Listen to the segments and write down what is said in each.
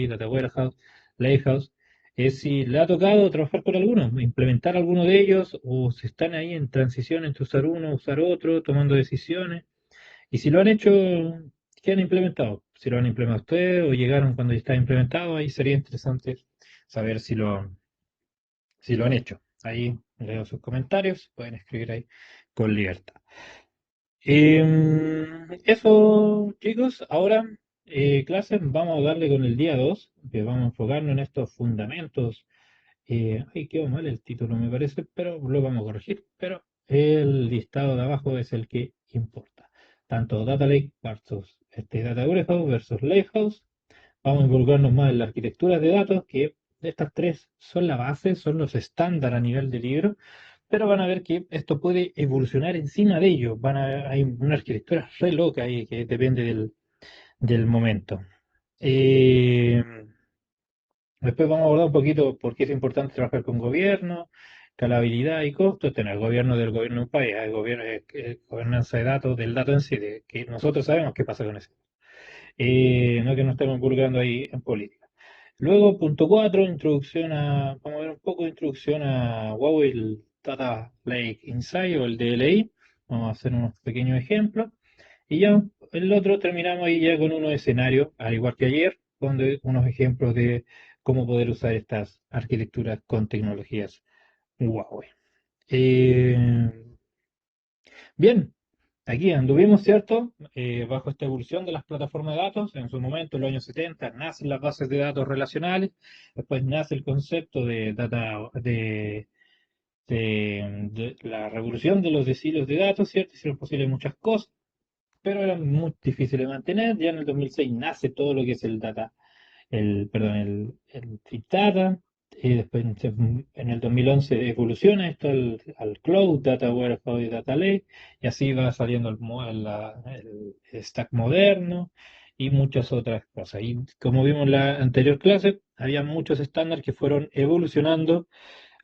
Data Warehouse, Lakehouse, es si le ha tocado trabajar con alguno, implementar alguno de ellos, o si están ahí en transición entre usar uno, usar otro, tomando decisiones. Y si lo han hecho, ¿qué han implementado? Si lo han implementado ustedes o llegaron cuando ya está implementado, ahí sería interesante saber si lo han hecho. Ahí leo sus comentarios, pueden escribir ahí con libertad. Eso, chicos, ahora clases, vamos a darle con el día 2 que vamos a enfocarnos en estos fundamentos. Ahí quedó mal el título, me parece, pero lo vamos a corregir. Pero el listado de abajo es el que importa. Tanto Data Lake versus Data Warehouse versus Lakehouse. Vamos a involucrarnos más en la arquitectura de datos, que estas tres son la base, son los estándar a nivel de libro, pero van a ver que esto puede evolucionar encima de ello. Hay una arquitectura re loca ahí que depende del momento. Eh, Después vamos a abordar un poquito por qué es importante trabajar con gobierno, escalabilidad y costos, tener gobierno del gobierno de un país, hay gobierno, gobernanza de datos, del dato en sí, de que nosotros sabemos qué pasa con eso. No que nos estemos involucrando ahí en política. Luego, punto 4, introducción vamos a ver un poco de introducción a Huawei, el Data Lake Insight o el DLI. Vamos a hacer unos pequeños ejemplos. Y ya el otro terminamos ahí ya con unos escenarios, al igual que ayer, con unos ejemplos de cómo poder usar estas arquitecturas con tecnologías Huawei. Eh, Bien, aquí anduvimos, ¿cierto? Bajo esta evolución de las plataformas de datos. En su momento, en los años 70, nacen las bases de datos relacionales. Después nace el concepto de data, de la revolución de los decilos de datos, ¿cierto? Hicieron posible muchas cosas, pero eran muy difíciles de mantener. Ya en el 2006 nace todo lo que es el data, perdón, el Big Data. Y después en el 2011 evoluciona esto al Cloud, Data Warehouse y Data Lake, y así va saliendo el stack moderno y muchas otras cosas. Y como vimos en la anterior clase, había muchos estándares que fueron evolucionando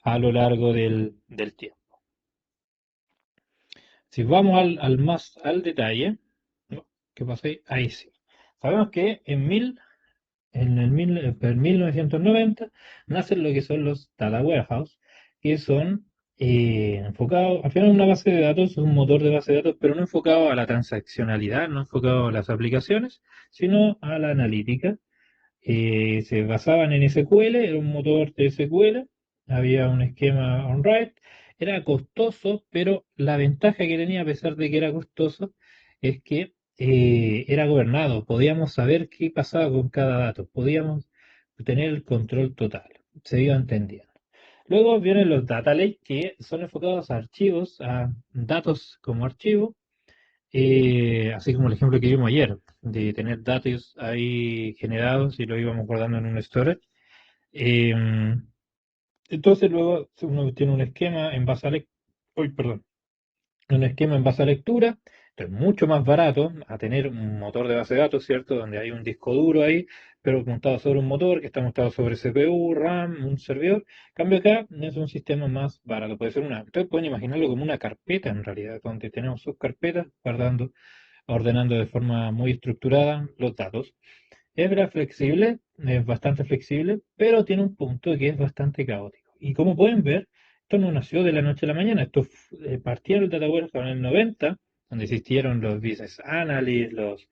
a lo largo del tiempo. Si vamos al detalle, ¿no? ¿Qué pasa ahí? Ahí sí. Sabemos que en 1990 nacen lo que son los Data Warehouse, que son enfocados, al final una base de datos, un motor de base de datos, pero no enfocado a la transaccionalidad, no enfocado a las aplicaciones, sino a la analítica. Se basaban en SQL, era un motor de SQL, había un esquema on-write, era costoso, pero la ventaja que tenía, a pesar de que era costoso, es que era gobernado, podíamos saber qué pasaba con cada dato, podíamos tener el control total, se iba entendiendo. Luego vienen los data lake, que son enfocados a archivos, a datos como archivo, así como el ejemplo que vimos ayer, de tener datos ahí generados y lo íbamos guardando en un storage. Eh, entonces luego uno tiene un esquema en base a uy, perdón, un esquema en base a lectura. Esto es mucho más barato a tener un motor de base de datos, ¿cierto? Donde hay un disco duro ahí, pero montado sobre un motor que está montado sobre CPU, RAM, un servidor. En cambio acá es un sistema más barato. Puede ser ustedes pueden imaginarlo como una carpeta en realidad, donde tenemos sus carpetas guardando, ordenando de forma muy estructurada los datos. Flexible, es bastante flexible, pero tiene un punto que es bastante caótico. Y como pueden ver, esto no nació de la noche a la mañana, esto partió del Data Warehouse en el 90, donde existieron los business analysts,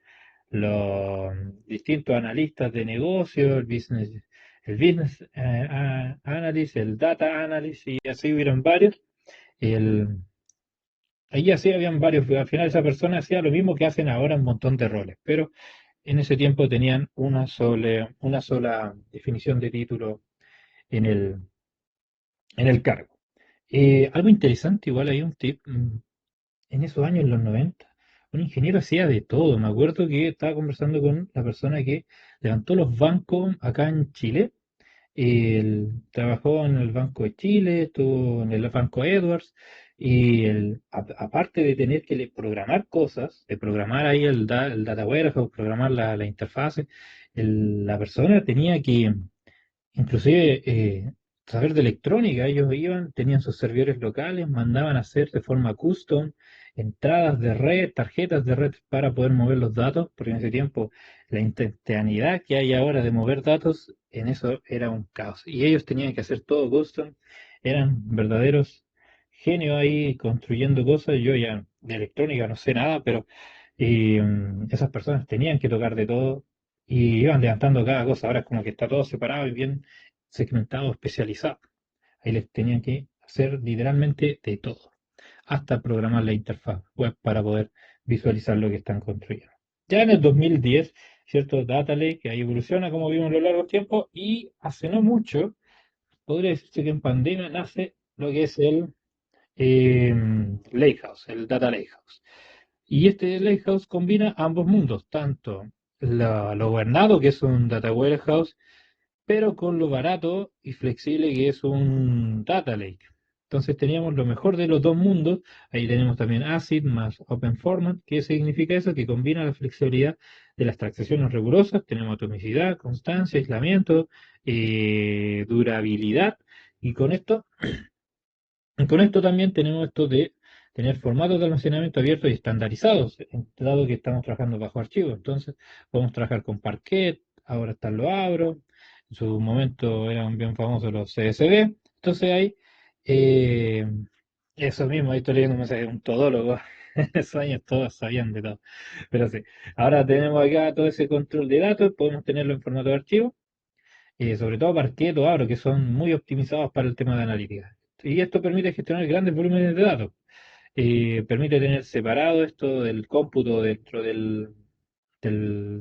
los distintos analistas de negocio, el business analyst, el data analyst, y así hubieron varios. El, Ahí así habían varios, al final esa persona hacía lo mismo que hacen ahora un montón de roles, pero en ese tiempo tenían una sola definición de título en el cargo. Algo interesante, igual hay un tip, en esos años, en los 90, un ingeniero hacía de todo. Me acuerdo que estaba conversando con la persona que levantó los bancos acá en Chile. Él trabajó en el Banco de Chile, estuvo en el Banco Edwards, y aparte de tener que programar cosas, de programar ahí el data warehouse, programar la interfase, la persona tenía que inclusive saber de electrónica. Ellos iban, tenían sus servidores locales, mandaban a hacer de forma custom entradas de red, tarjetas de red para poder mover los datos, porque en ese tiempo la instantaneidad que hay ahora de mover datos, en eso era un caos. Y ellos tenían que hacer todo custom, eran verdaderos genios ahí construyendo cosas. Yo ya de electrónica no sé nada, pero esas personas tenían que tocar de todo y iban levantando cada cosa. Ahora es como que está todo separado y bien segmentado, especializado. Ahí les tenían que hacer literalmente de todo, hasta programar la interfaz web para poder visualizar lo que están construyendo. Ya en el 2010, ¿cierto? Data Lake ahí evoluciona como vimos a lo largo del tiempo y hace no mucho, podría decirse que en pandemia nace lo que es el Lakehouse, el Data Lakehouse. Y este Lakehouse combina ambos mundos, tanto lo gobernado, que es un Data Warehouse, pero con lo barato y flexible que es un Data Lake. Entonces teníamos lo mejor de los dos mundos. Ahí tenemos también ACID más Open Format. ¿Qué significa eso? Que combina la flexibilidad de las transacciones rigurosas. Tenemos atomicidad, constancia, aislamiento, durabilidad. Y con esto también tenemos esto de tener formatos de almacenamiento abiertos y estandarizados, dado que estamos trabajando bajo archivo. Entonces, podemos trabajar con Parquet, ahora están los Avro, en su momento eran bien famosos los CSV. Entonces, ahí, eh, eso mismo, ahí estoy leyendo un mensaje de un todólogo. En esos años todos sabían de todo. Pero sí, ahora tenemos acá todo ese control de datos, podemos tenerlo en formato de archivo sobre todo Parquet o Avro, que son muy optimizados para el tema de analítica. Y esto permite gestionar grandes volúmenes de datos. Permite tener separado esto del cómputo dentro del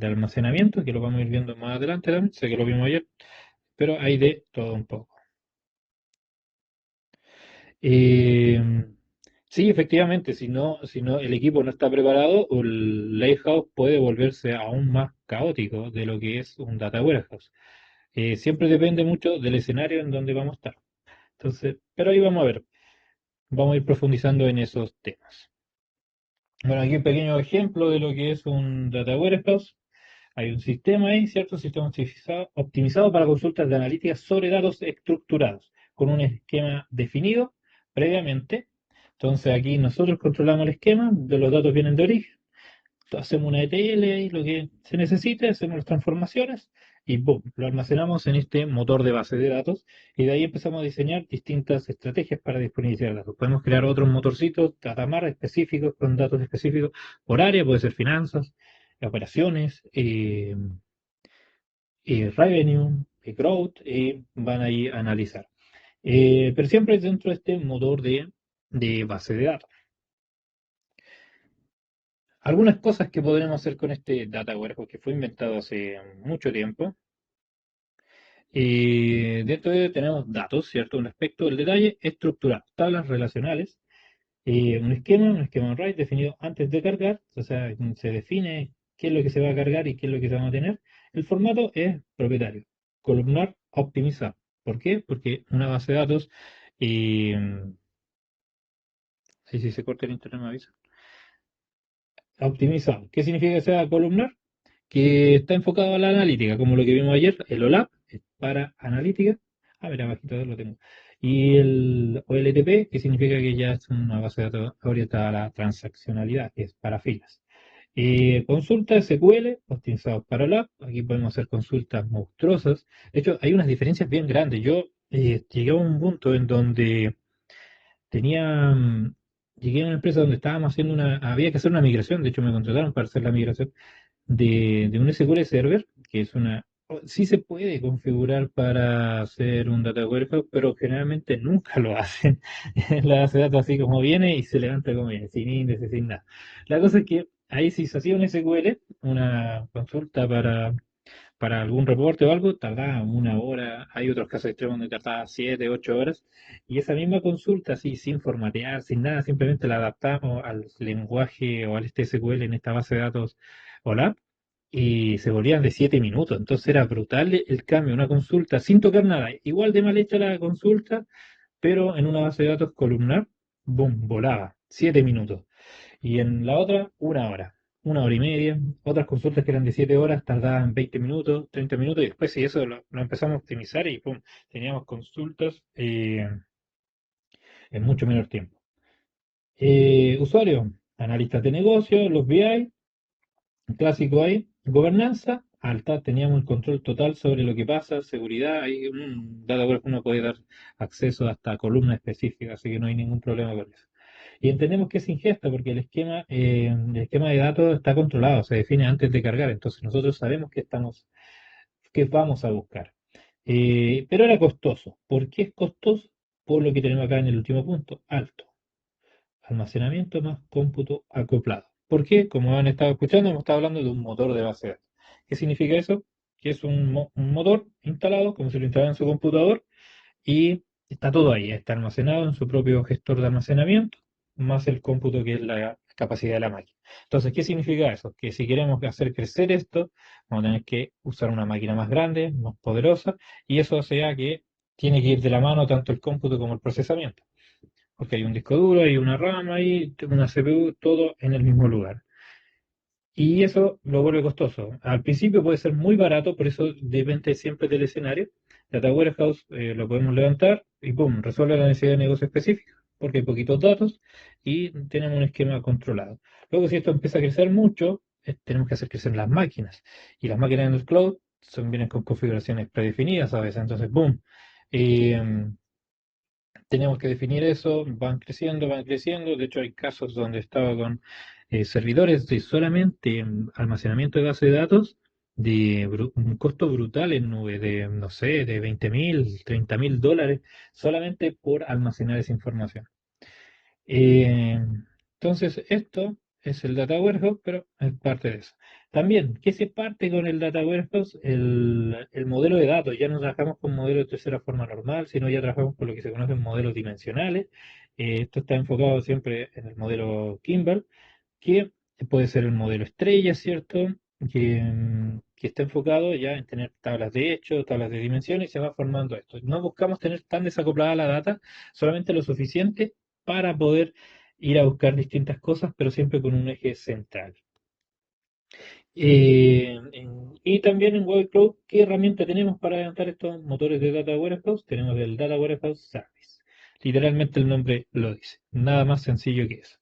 almacenamiento, que lo vamos a ir viendo más adelante también, sé que lo vimos ayer, pero hay de todo un poco. Eh, sí, efectivamente, si no el equipo no está preparado, el Lakehouse puede volverse aún más caótico de lo que es un Data Warehouse. Siempre depende mucho del escenario en donde vamos a estar. Entonces, pero ahí vamos a ver, vamos a ir profundizando en esos temas. Bueno, aquí un pequeño ejemplo de lo que es un Data Warehouse. Hay un sistema ahí, ¿cierto? Sistema optimizado para consultas de analítica sobre datos estructurados, con un esquema definido previamente. Entonces aquí nosotros controlamos el esquema, de los datos vienen de origen, hacemos una ETL y lo que se necesite, hacemos las transformaciones y boom, lo almacenamos en este motor de base de datos y de ahí empezamos a diseñar distintas estrategias para disponibilizar datos. Podemos crear otros motorcitos, datamar específicos con datos específicos por área, puede ser finanzas, operaciones, revenue, growth, van ahí a analizar. Pero siempre dentro de este motor de base de datos. Algunas cosas que podremos hacer con este Data Warehouse que fue inventado hace mucho tiempo. Dentro de ello tenemos datos, ¿cierto? Un aspecto del detalle estructural, tablas relacionales, un esquema array definido antes de cargar, o sea, se define qué es lo que se va a cargar y qué es lo que se va a tener. El formato es propietario, columnar optimizado. ¿Por qué? Porque una base de datos, eh, ahí si se corta el internet me avisa, optimizado. ¿Qué significa que sea columnar? Que está enfocado a la analítica, como lo que vimos ayer, el OLAP es para analítica. Ah, mira, abajito lo tengo. Y el OLTP, que significa que ya es una base de datos orientada a la transaccionalidad, que es para filas. Consultas SQL, optimizados para OLAP. Aquí podemos hacer consultas monstruosas. De hecho, hay unas diferencias bien grandes. Yo llegué a un punto en donde tenía, llegué a una empresa donde estábamos haciendo había que hacer una migración. De hecho, me contrataron para hacer la migración de un SQL Server, que es sí se puede configurar para hacer un data warehouse, pero generalmente nunca lo hacen. La base de datos así como viene y se levanta como viene, sin índice, sin nada. La cosa es que ahí si se hacía un SQL, una consulta para algún reporte o algo, tardaba una hora. Hay otros casos extremos donde tardaba 7, 8 horas. Y esa misma consulta, así, sin formatear, sin nada, simplemente la adaptamos al lenguaje o al este SQL en esta base de datos OLAP y se volvían de 7 minutos. Entonces era brutal el cambio, una consulta sin tocar nada. Igual de mal hecha la consulta, pero en una base de datos columnar, boom, volaba. 7 minutos. Y en la otra, una hora y media. Otras consultas que eran de 7 horas tardaban 20 minutos, 30 minutos, y después si eso lo empezamos a optimizar y pum, teníamos consultas en mucho menor tiempo. Usuario. Analistas de negocio, los BI, clásico ahí, gobernanza, alta, teníamos el control total sobre lo que pasa, seguridad, ahí data warehouse uno puede dar acceso hasta columnas específicas, así que no hay ningún problema con eso. Y entendemos que es ingesta porque el esquema de datos está controlado, se define antes de cargar, entonces nosotros sabemos que vamos a buscar. Pero era costoso. ¿Por qué es costoso? Por lo que tenemos acá en el último punto, alto. Almacenamiento más cómputo acoplado. ¿Por qué? Como han estado escuchando, hemos estado hablando de un motor de base de datos. ¿Qué significa eso? Que es un motor instalado, como si lo instalara en su computador, y está todo ahí, está almacenado en su propio gestor de almacenamiento, más el cómputo que es la capacidad de la máquina. Entonces, ¿qué significa eso? Que si queremos hacer crecer esto, vamos a tener que usar una máquina más grande, más poderosa, y eso sea que tiene que ir de la mano tanto el cómputo como el procesamiento, porque hay un disco duro, hay una RAM ahí, una CPU, todo en el mismo lugar. Y eso lo vuelve costoso. Al principio puede ser muy barato, por eso depende siempre del escenario. Data Warehouse lo podemos levantar y ¡pum! Resuelve la necesidad de negocio específica, porque hay poquitos datos y tenemos un esquema controlado. Luego, si esto empieza a crecer mucho, tenemos que hacer crecer las máquinas. Y las máquinas en el cloud vienen con configuraciones predefinidas a veces. Entonces, ¡boom! Tenemos que definir eso, van creciendo, van creciendo. De hecho, hay casos donde estaba con servidores de solamente almacenamiento de base de datos de un costo brutal en nube de, no sé, de 20.000, 30.000 dólares solamente por almacenar esa información. Eh, entonces, esto es el Data Warehouse, pero es parte de eso. También, ¿qué se parte con el Data Warehouse? El modelo de datos. Ya no trabajamos con modelos de tercera forma normal, sino ya trabajamos con lo que se conocen modelos dimensionales. Esto está enfocado siempre en el modelo Kimball, que puede ser el modelo estrella, ¿cierto? Que está enfocado ya en tener tablas de hecho, tablas de dimensiones y se va formando esto. No buscamos tener tan desacoplada la data, solamente lo suficiente para poder ir a buscar distintas cosas, pero siempre con un eje central. Y también en Google Cloud, ¿qué herramienta tenemos para levantar estos motores de Data Warehouse? Tenemos el Data Warehouse Service. Literalmente el nombre lo dice. Nada más sencillo que eso.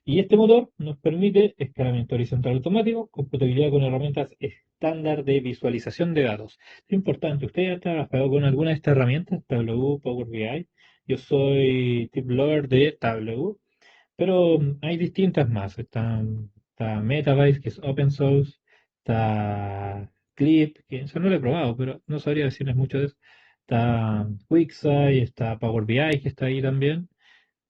Y este motor nos permite escalamiento horizontal automático, compatibilidad con herramientas estándar de visualización de datos. Es importante, ¿usted ha trabajado con alguna de estas herramientas? Tableau, Power BI. Yo soy tip lover de Tableau, pero hay distintas más. Está Metabase, que es open source. Está Clip, que eso no lo he probado, pero no sabría decirles mucho de eso. Está Quixai, está Power BI, que está ahí también.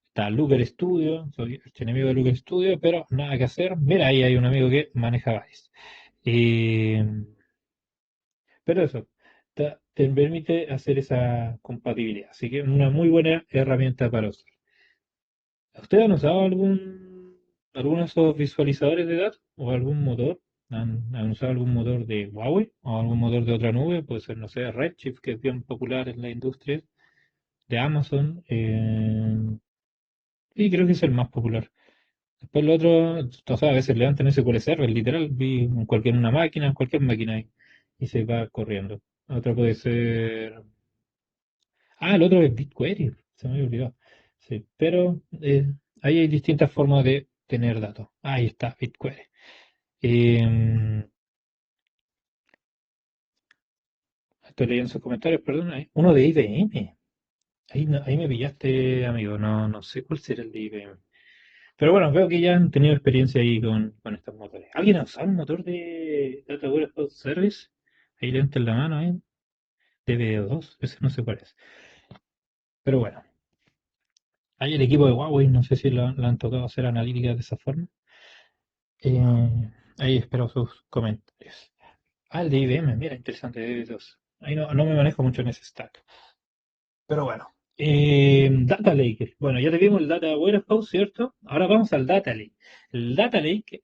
Está Looker Studio, soy enemigo de Looker Studio, pero nada que hacer. Mira, ahí hay un amigo que maneja Vice. Eh, pero eso, te permite hacer esa compatibilidad. Así que una muy buena herramienta para usar. ¿Ustedes han usado alguno de esos visualizadores de datos o algún motor? ¿Han usado algún motor de Huawei o algún motor de otra nube? Puede ser, no sé, Redshift, que es bien popular en la industria, de Amazon. Y creo que es el más popular. Después lo otro, o sea, a veces levantan SQL Server, literal, vi en cualquier máquina ahí, y se va corriendo. Otra puede ser. Ah, el otro es BigQuery, se me había olvidado. Sí, pero ahí hay distintas formas de tener datos. Ahí está, BigQuery. Em, Estoy leyendo sus comentarios, perdón. Uno de IBM. Ahí, ahí me pillaste, amigo. No, no sé cuál será el de IBM. Pero bueno, veo que ya han tenido experiencia ahí con estos motores. ¿Alguien ha usado un motor de Data Warehouse Service? Ahí levanten la mano, ¿eh? DB2, ese no sé cuál es. Pero bueno, hay el equipo de Huawei, no sé si lo han tocado hacer analíticas de esa forma. Ahí espero sus comentarios. Ah, el de IBM, mira, interesante, DB2. Ahí no me manejo mucho en ese stack. Pero bueno. Data Lake. Bueno, ya te vimos el Data Warehouse, ¿cierto? Ahora vamos al Data Lake. El Data Lake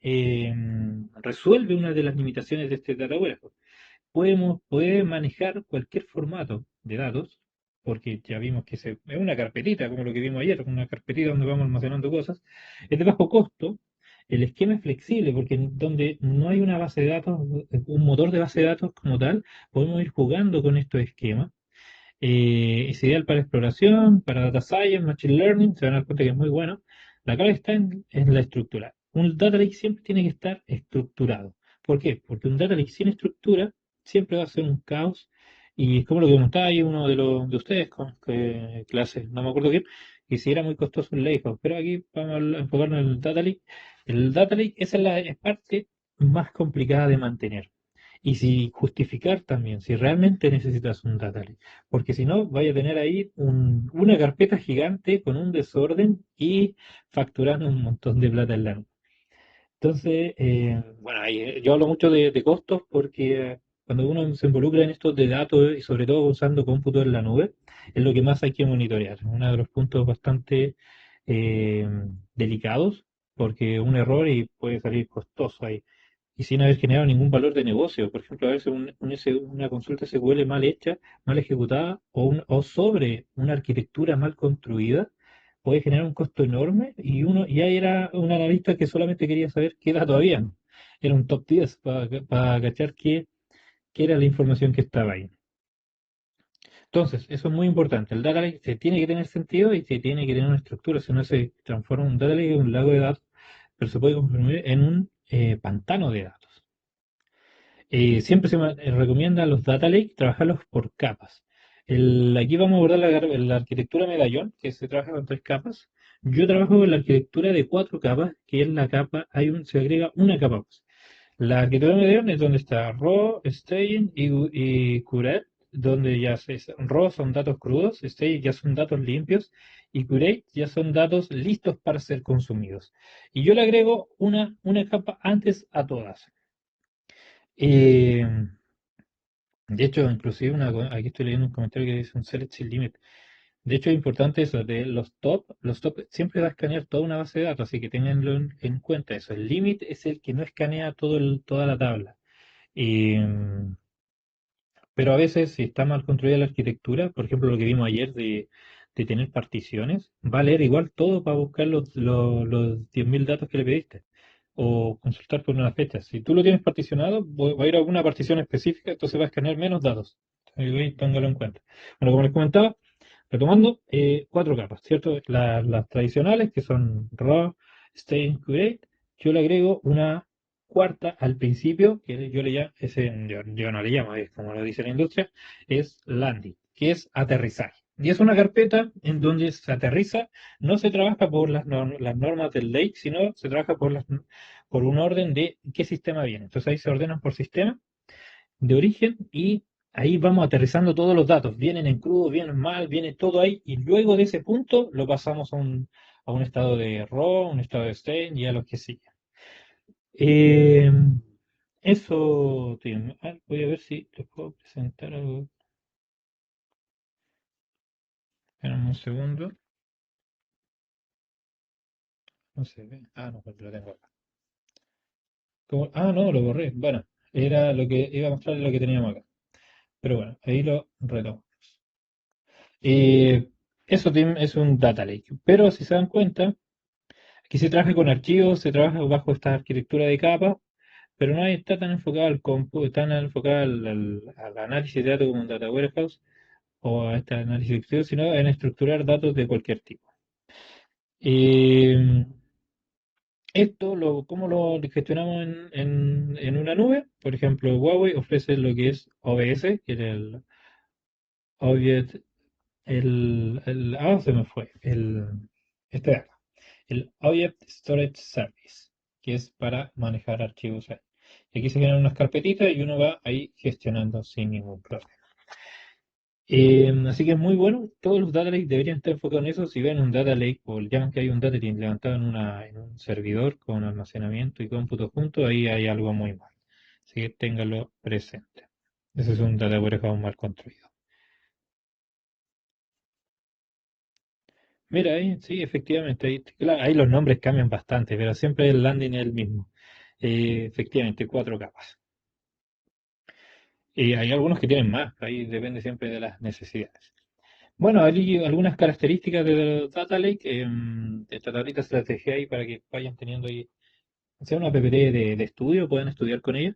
resuelve una de las limitaciones de este Data Warehouse. Puede manejar cualquier formato de datos, porque ya vimos que es una carpetita, como lo que vimos ayer, una carpetita donde vamos almacenando cosas. Es de bajo costo. El esquema es flexible, porque donde no hay una base de datos, un motor de base de datos como tal, podemos ir jugando con estos esquemas. Es ideal para exploración, para data science, machine learning, se van a dar cuenta que es muy bueno. La clave está en la estructura. un data lake siempre tiene que estar estructurado. ¿Por qué? Porque un data lake sin estructura siempre va a ser un caos. Y es como lo que comentaba ahí uno de ustedes con clases, no me acuerdo bien, que si era muy costoso un lakehouse. Pero aquí vamos a enfocarnos en el data lake. El data lake, esa es la parte más complicada de mantener. Y si justificar también, si realmente necesitas un data lake. Porque si no, vaya a tener ahí una carpeta gigante con un desorden y facturando un montón de plata en la nube. Entonces, bueno, ahí, yo hablo mucho de costos porque cuando uno se involucra en estos de datos y sobre todo usando cómputo en la nube, es lo que más hay que monitorear. Uno de los puntos bastante eh, delicados porque un error y puede salir costoso ahí y sin haber generado ningún valor de negocio. Por ejemplo, a veces una consulta SQL mal hecha, mal ejecutada o sobre una arquitectura mal construida puede generar un costo enorme y uno ya era un analista que solamente quería saber qué dato había. Era un top 10 para cachar qué era la información que estaba ahí. Entonces, eso es muy importante. El data lake se tiene que tener sentido y se tiene que tener una estructura, si no se transforma un data lake en un lago de datos, pero se puede convertir en un pantano de datos. Siempre recomienda a los data lake trabajarlos por capas. Aquí vamos a abordar la arquitectura medallón, que se trabaja con tres capas. Yo trabajo con la arquitectura de cuatro capas, que es la capa, se agrega una capa más. La arquitectura medallón es donde está raw, staging y curate, donde raw son datos crudos, staging ya son datos limpios y curate ya son datos listos para ser consumidos. Y yo le agrego una capa antes a todas. Eh, de hecho, inclusive aquí estoy leyendo un comentario que dice un selection limit. De hecho, es importante eso, de los top siempre va a escanear toda una base de datos, así que tenganlo en cuenta eso. El limit es el que no escanea toda la tabla. Y, pero a veces, si está mal construida la arquitectura, por ejemplo, lo que vimos ayer de tener particiones, va a leer igual todo para buscar los 10.000 datos que le pediste. O consultar por una fecha. Si tú lo tienes particionado, va a ir a alguna partición específica, entonces va a escanear menos datos. Ahí téngalo en cuenta. Bueno, como les comentaba, retomando, cuatro capas, ¿cierto? Las tradicionales, que son raw, stain, curate. Yo le agrego una cuarta al principio, que yo le llamo, yo no le llamo, es como lo dice la industria, es landing, que es aterrizar. Y es una carpeta en donde se aterriza, no se trabaja por las normas del lake, sino se trabaja por un orden de qué sistema viene. Entonces ahí se ordenan por sistema de origen y ahí vamos aterrizando todos los datos. Vienen en crudo, vienen mal, viene todo ahí y luego de ese punto lo pasamos a un estado de RAW, un estado de state y a los que siguen. Eh, eso, Tim. Voy a ver si les puedo presentar algo. Esperen un segundo. No se ve. Ah, no, porque lo tengo acá. No, lo borré. Bueno, era lo que iba a mostrar lo que teníamos acá. Pero bueno, ahí lo retomo. Eso, Tim, es un data lake. Pero si se dan cuenta, aquí se trabaja con archivos, se trabaja bajo esta arquitectura de capas, pero no está tan enfocado al tan enfocado al análisis de datos como un data warehouse o a este análisis de archivos, sino en estructurar datos de cualquier tipo. Eh, ¿Cómo lo gestionamos en una nube? Por ejemplo, Huawei ofrece lo que es OBS, que es el Object, se me fue, este de acá, el Object Storage Service, que es para manejar archivos ahí. Y aquí se generan unas carpetitas y uno va ahí gestionando sin ningún problema. Así que es muy bueno. Todos los data lakes deberían estar enfocados en eso. Si ven un data lake o llaman que hay un data lake levantado en un servidor con almacenamiento y cómputo juntos, ahí hay algo muy mal. Así que ténganlo presente. Ese es un data warehouse mal construido. Mira, ahí, sí, efectivamente, ahí, claro, ahí los nombres cambian bastante, pero siempre el landing es el mismo. Efectivamente, cuatro capas. Y hay algunos que tienen más, ahí depende siempre de las necesidades. Bueno, hay algunas características de Data Lake. Esta tablita se las dejé ahí para que vayan teniendo ahí, sea una PPT de estudio, puedan estudiar con ella.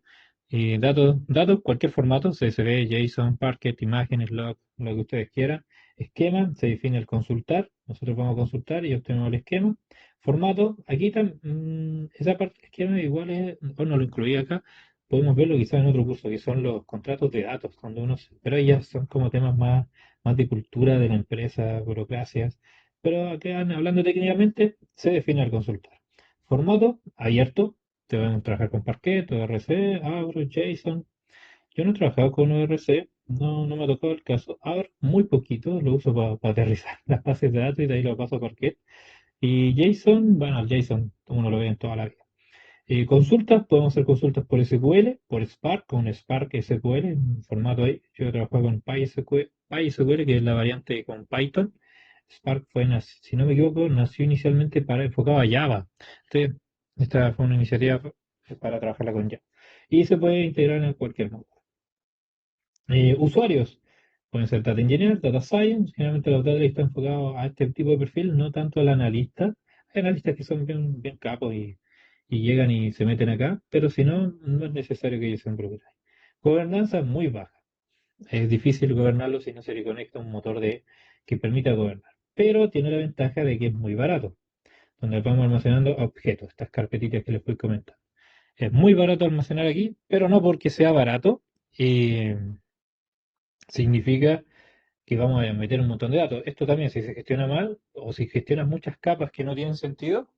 Datos, cualquier formato, CSV, JSON, Parquet, imágenes, log, lo que ustedes quieran. Esquema, se define el consultar. Nosotros vamos a consultar y obtenemos el esquema. Formato, aquí esa parte del esquema igual es, o no lo incluí acá, podemos verlo quizás en otro curso, que son los contratos de datos, pero ellas son como temas más de cultura de la empresa, burocracias. Pero acá, hablando técnicamente, se define el consultar. Formato, abierto, te van a trabajar con Parquet, ORC, Avro, JSON. Yo no he trabajado con ORC, no me ha tocado el caso. Avro, muy poquito, lo uso para aterrizar las bases de datos y de ahí lo paso a Parquet. Y JSON, bueno, el JSON uno lo ve en toda la vida. Consultas, podemos hacer consultas por SQL, por Spark, con Spark SQL, en formato ahí. Yo he trabajado con PySQL, que es la variante con Python. Spark fue, si no me equivoco, nació inicialmente para enfocado a Java. Entonces, esta fue una iniciativa para trabajarla con Java. Y se puede integrar en cualquier modo. Usuarios, pueden ser Data Engineer, Data Science. Generalmente los data están enfocados a este tipo de perfil, no tanto al analista. Hay analistas que son bien capos y llegan y se meten acá, pero si no, no es necesario que ellos se involucren. Gobernanza muy baja. Es difícil gobernarlo si no se le conecta un motor que permita gobernar. Pero tiene la ventaja de que es muy barato, donde vamos almacenando objetos, estas carpetitas que les fui comentando. Es muy barato almacenar aquí, pero no porque sea barato, eh, significa que vamos a meter un montón de datos. Esto también, si se gestiona mal o si gestionas muchas capas que no tienen sentido,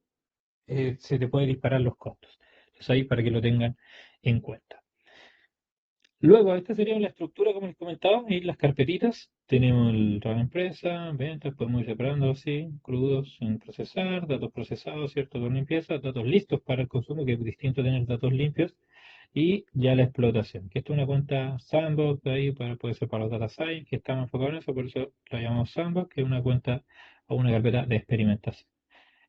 se te puede disparar los costos. Entonces ahí para que lo tengan en cuenta. Luego, esta sería la estructura, como les comentaba, y las carpetitas. Tenemos el rama empresa, ventas, podemos ir separando así, crudos sin procesar, datos procesados, ¿cierto? Con limpieza, datos listos para el consumo, que es distinto tener datos limpios, y ya la explotación, que esto es una cuenta Sandbox, ahí puede ser para los data science, que estamos enfocados en eso, por eso la llamamos Sandbox, que es una cuenta o una carpeta de experimentación.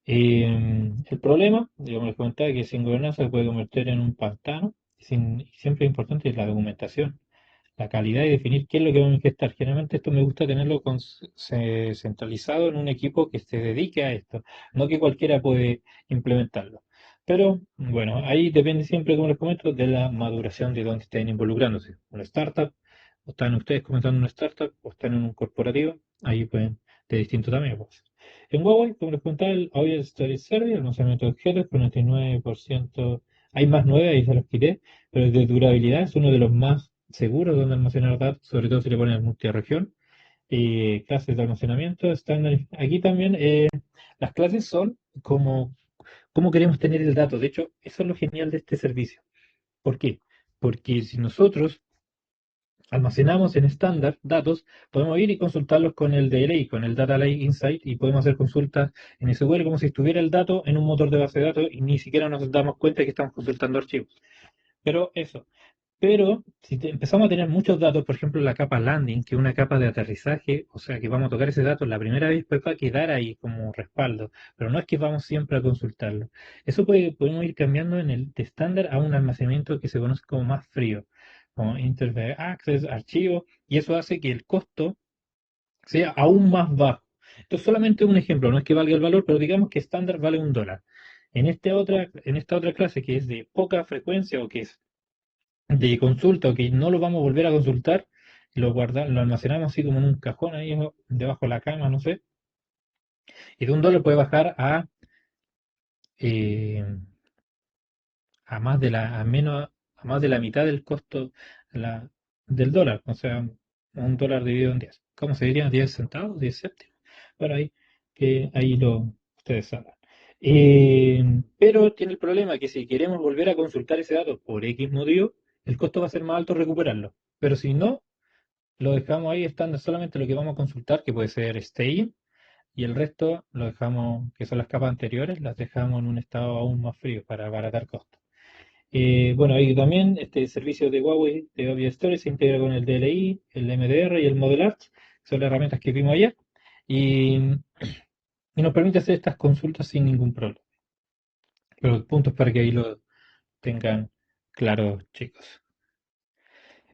El problema, digamos, les comentaba que sin gobernanza se puede convertir en un pantano. Siempre es importante la documentación, la calidad y definir qué es lo que vamos a ingestar. Generalmente esto me gusta tenerlo centralizado en un equipo que se dedique a esto, no que cualquiera puede implementarlo. Pero bueno, ahí depende siempre, como les comento, de la maduración de dónde estén involucrándose. Una startup, o están ustedes comenzando una startup, o están en un corporativo, ahí pueden, de distinto tamaño, pues. En Huawei, como les comentaba, el Object Storage Service, almacenamiento de objetos con 99%, hay más 9, ahí se los quité, pero el de durabilidad es uno de los más seguros donde almacenar datos, sobre todo si le ponen multiregión. Clases de almacenamiento estándar. Aquí también las clases son como cómo queremos tener el dato. De hecho, eso es lo genial de este servicio. ¿Por qué? Porque si nosotros almacenamos en estándar datos, podemos ir y consultarlos con el DLI, con el Data Lake Insight, y podemos hacer consultas en SQL como si estuviera el dato en un motor de base de datos y ni siquiera nos damos cuenta de que estamos consultando archivos. Pero eso. Pero si empezamos a tener muchos datos, por ejemplo, la capa landing, que es una capa de aterrizaje, o sea que vamos a tocar ese dato la primera vez, pues va a quedar ahí como respaldo, pero no es que vamos siempre a consultarlo. Eso podemos ir cambiando en el de estándar a un almacenamiento que se conoce como más frío, como Interface Access, archivo, y eso hace que el costo sea aún más bajo. Esto es solamente un ejemplo, no es que valga el valor, pero digamos que estándar vale $1. En esta otra clase que es de poca frecuencia o que es de consulta o que no lo vamos a volver a consultar, lo almacenamos así como en un cajón ahí debajo de la cama, no sé, y de $1 puede bajar eh, a más de la mitad del costo la- del dólar, o sea, $1 dividido en 10. ¿Cómo se diría? ¿10 centavos? ¿10 céntimos? Bueno, ahí ustedes sabrán. Pero tiene el problema que si queremos volver a consultar ese dato por X motivo, el costo va a ser más alto recuperarlo. Pero si no, lo dejamos ahí estando solamente lo que vamos a consultar, que puede ser staging, y el resto lo dejamos, que son las capas anteriores, las dejamos en un estado aún más frío para abaratar costos. Bueno, ahí también este servicio de Huawei de Object Storage se integra con el DLI, el MDR y el Model Arch, que son las herramientas que vimos ayer, y, y nos permite hacer estas consultas sin ningún problema. Pero el punto es para que ahí lo tengan claro, chicos.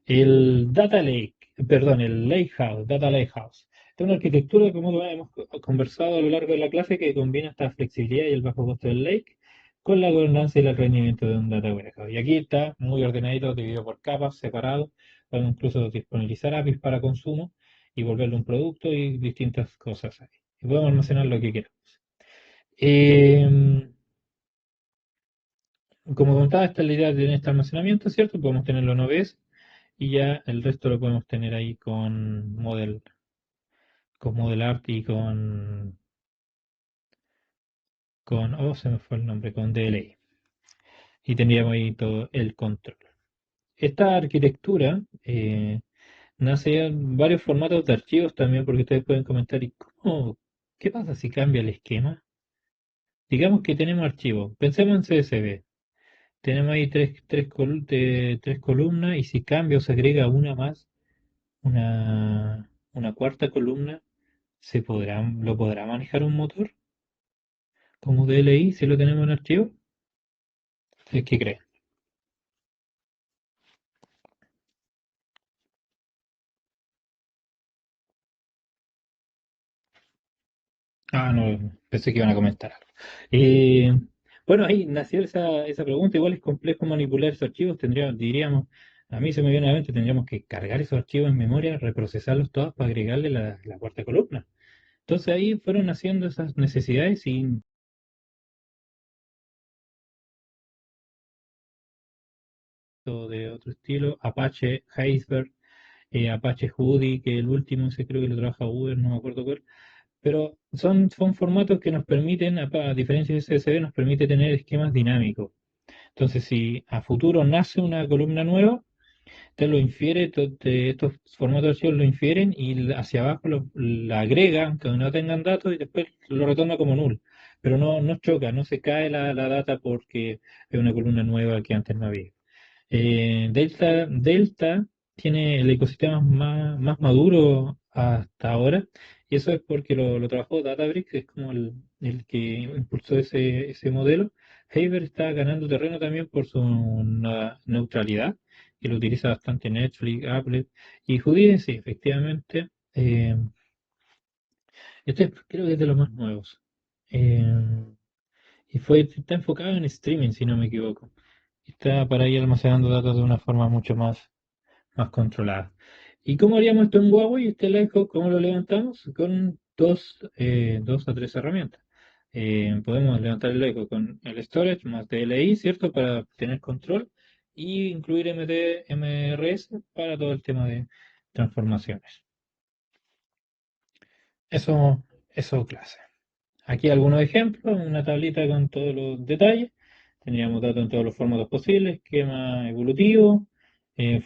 El Data Lake, perdón, el Lakehouse, Data Lakehouse. Es una arquitectura, como hemos conversado a lo largo de la clase, que combina esta flexibilidad y el bajo costo del Lake con la gobernanza y el rendimiento de un data warehouse. Y aquí está muy ordenadito, dividido por capas, separado. Podemos incluso disponibilizar APIs para consumo y volverlo un producto y distintas cosas ahí. Y podemos almacenar lo que queramos. Eh, Como contaba, esta es la idea de este almacenamiento, ¿cierto? Podemos tenerlo en OBS y ya el resto lo podemos tener ahí con Model Art y oh, se me fue el nombre, con DLI. Y tendríamos ahí todo el control. Esta arquitectura nace en varios formatos de archivos también, porque ustedes pueden comentar, ¿y qué pasa si cambia el esquema? Digamos que tenemos archivos, pensemos en CSV. Tenemos ahí tres columnas y si cambia o se agrega una más, una cuarta columna, ¿lo podrá manejar un motor como DLI si lo tenemos en archivo? ¿Ustedes qué creen? Ah, no, pensé que iban a comentar algo. Eh, bueno, ahí nació esa pregunta. Igual es complejo manipular esos archivos. Diríamos, a mí se me viene a la mente, tendríamos que cargar esos archivos en memoria, reprocesarlos todos para agregarle la cuarta columna. Entonces ahí fueron naciendo esas necesidades y de otro estilo, Apache Iceberg, Apache Hudi, que el último, ese creo que lo trabaja Uber, no me acuerdo cuál. Pero son formatos que nos permiten, a diferencia de CSV, nos permite tener esquemas dinámicos. Entonces, si a futuro nace una columna nueva, te lo infiere, estos formatos de archivos lo infieren y hacia abajo la agregan, aunque no tengan datos, y después lo retorna como null. Pero no choca, no se cae la data porque es una columna nueva que antes no había. Delta tiene el ecosistema más maduro hasta ahora, y eso es porque lo trabajó Databricks, que es como el que impulsó ese modelo. Haber está ganando terreno también por su neutralidad, que lo utiliza bastante Netflix, Apple, y Houdini, sí, efectivamente. Este creo que es de los más nuevos. Eh, y está enfocado en streaming, si no me equivoco. Está para ir almacenando datos de una forma mucho más controlada. ¿Y cómo haríamos esto en Huawei? Este lejos, ¿cómo lo levantamos? Con dos a tres herramientas. Podemos levantar el eco con el storage más DLI, ¿cierto? Para tener control y incluir MD, MRS para todo el tema de transformaciones. Eso clase. Aquí algunos ejemplos, una tablita con todos los detalles. Tendríamos datos en todos los formatos posibles, esquema evolutivo,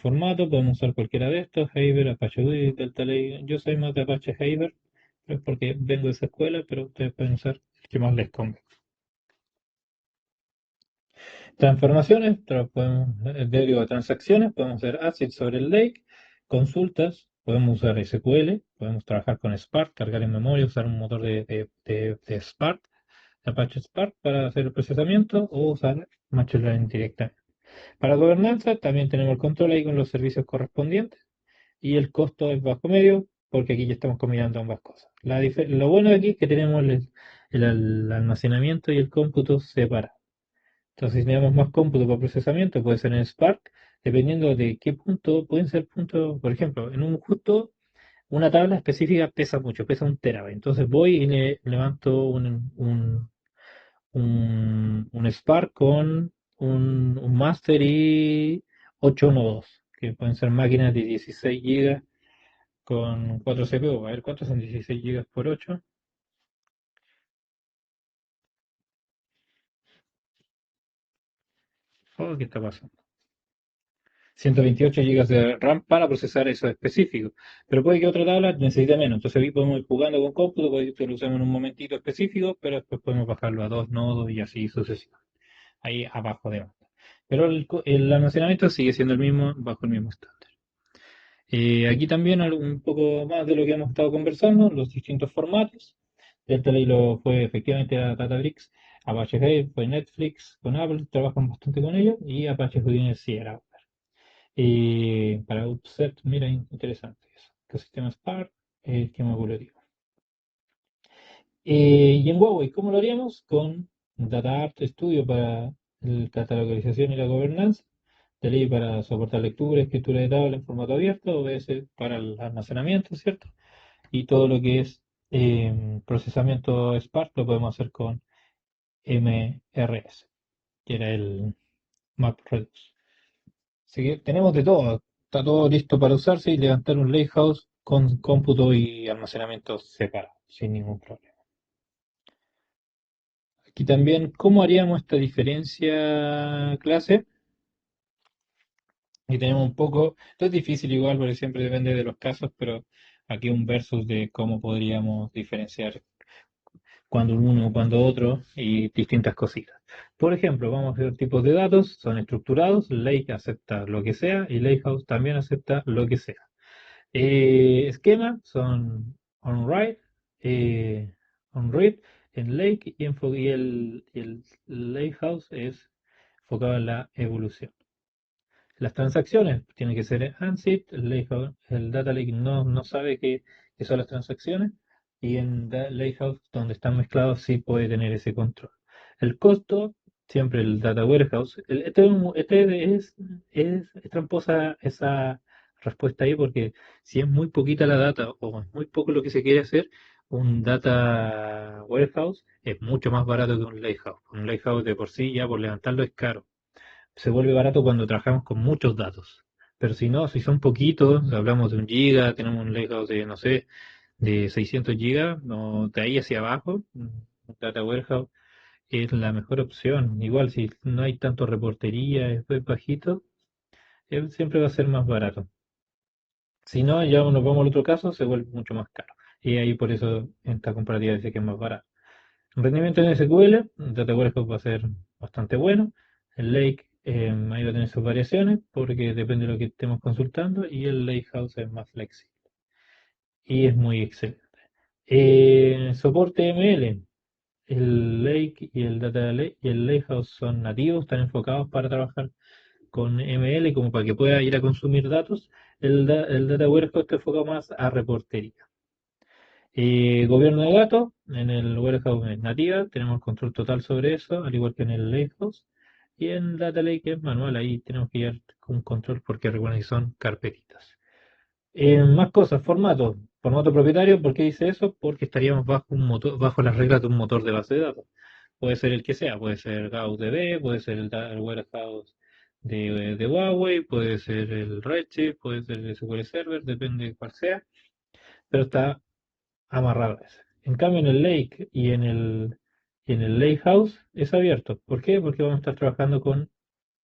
formato, podemos usar cualquiera de estos, Haber, Apache UDI, Delta Lake. Yo soy más de Apache Haber, pero es porque vengo de esa escuela, pero ustedes pueden usar el que más les convenga. Transformaciones, digo, transacciones, podemos hacer ACID sobre el lake, consultas, podemos usar SQL, podemos trabajar con Spark, cargar en memoria, usar un motor de Spark, Apache Spark para hacer el procesamiento o usar Machine Learning directamente. Para gobernanza también tenemos el control ahí con los servicios correspondientes y el costo es bajo medio porque aquí ya estamos combinando ambas cosas. Lo bueno de aquí es que tenemos el almacenamiento y el cómputo separados. Entonces, si tenemos más cómputo para procesamiento, puede ser en Spark, dependiendo de qué punto, pueden ser puntos, por ejemplo, en un justo una tabla específica pesa mucho, pesa 1 terabyte. Entonces voy y le levanto un Spark con un Master y 8 nodos, que pueden ser máquinas de 16 gigas con 4 CPU. A ver, ¿cuántos son 16 gigas por 8? Oh, ¿qué está pasando? 128 gigas de RAM para procesar eso específico. Pero puede que otra tabla necesite menos. Entonces ahí podemos ir jugando con cómputo, puede que lo usemos en un momentito específico, pero después podemos bajarlo a 2 nodos y así sucesivamente. Ahí abajo de banda. Pero el almacenamiento sigue siendo el mismo bajo el mismo estándar. Aquí también un poco más de lo que hemos estado conversando, los distintos formatos. Delta Lake lo fue efectivamente a Databricks, Apache Hive fue Netflix, con Apple, trabajan bastante con ellos, y Apache Houdini sí era. Para Upset, mira, interesante eso. Ecosistema Spark, esquema evolutivo. Y en Huawei, ¿cómo lo haríamos? Con Data Art Studio para la categorización y la gobernanza, DLI para soportar lectura, escritura de tabla en formato abierto, OBS para el almacenamiento, ¿cierto? Y todo lo que es procesamiento Spark lo podemos hacer con MRS, que era el MapReduce. Así que tenemos de todo, está todo listo para usarse y levantar un lakehouse con cómputo y almacenamiento separado, sin ningún problema. Aquí también, ¿cómo haríamos esta diferencia clase? Y tenemos un poco, esto es difícil igual porque siempre depende de los casos, pero aquí un versus de cómo podríamos diferenciar cuando uno, cuando otro y distintas cositas. Por ejemplo, vamos a ver tipos de datos, son estructurados, Lake acepta lo que sea y Lakehouse también acepta lo que sea. Esquema son on-write, on-read, en Lake y el Lakehouse es enfocado en la evolución. Las transacciones tienen que ser ANSYS, el Data Lake no sabe qué son las transacciones y en Lakehouse, donde están mezclados, sí puede tener ese control. El costo, siempre el Data Warehouse. Es tramposa esa respuesta ahí porque si es muy poquita la data o es muy poco lo que se quiere hacer, un Data Warehouse es mucho más barato que un Lakehouse. Un Lakehouse de por sí ya por levantarlo es caro, se vuelve barato cuando trabajamos con muchos datos. Pero si no, si son poquitos, hablamos de un giga, tenemos un layout de, no sé, de 600 gigas, no, de ahí hacia abajo, Data Warehouse es la mejor opción. Igual si no hay tanto reportería, es bajito, él siempre va a ser más barato. Si no, ya nos vamos al otro caso, se vuelve mucho más caro. Y ahí por eso esta comparativa dice que es más barato. Rendimiento en SQL, Data Warehouse va a ser bastante bueno. El Lake ahí va a tener sus variaciones porque depende de lo que estemos consultando y el Lakehouse es más flexible y es muy excelente. Soporte ML, el Lake y el Data Lake y el Lakehouse son nativos, están enfocados para trabajar con ML como para que pueda ir a consumir datos. El Data Warehouse está enfocado más a reportería. Gobierno de datos, en el Warehouse es nativa, tenemos control total sobre eso, al igual que en el Lakehouse. Y en Data Lake es manual, ahí tenemos que llevar un control porque recuerden que son carpetitas. Más cosas, formato propietario, ¿por qué dice eso? Porque estaríamos bajo un motor, bajo las reglas de un motor de base de datos. Puede ser el que sea, puede ser GaussDB, puede ser el Warehouse de Huawei, puede ser el Redshift, puede ser el SQL Server, depende de cuál sea, pero está amarrado a ese. En cambio, en el Lake y en el Lake House es abierto. ¿Por qué? Porque vamos a estar trabajando con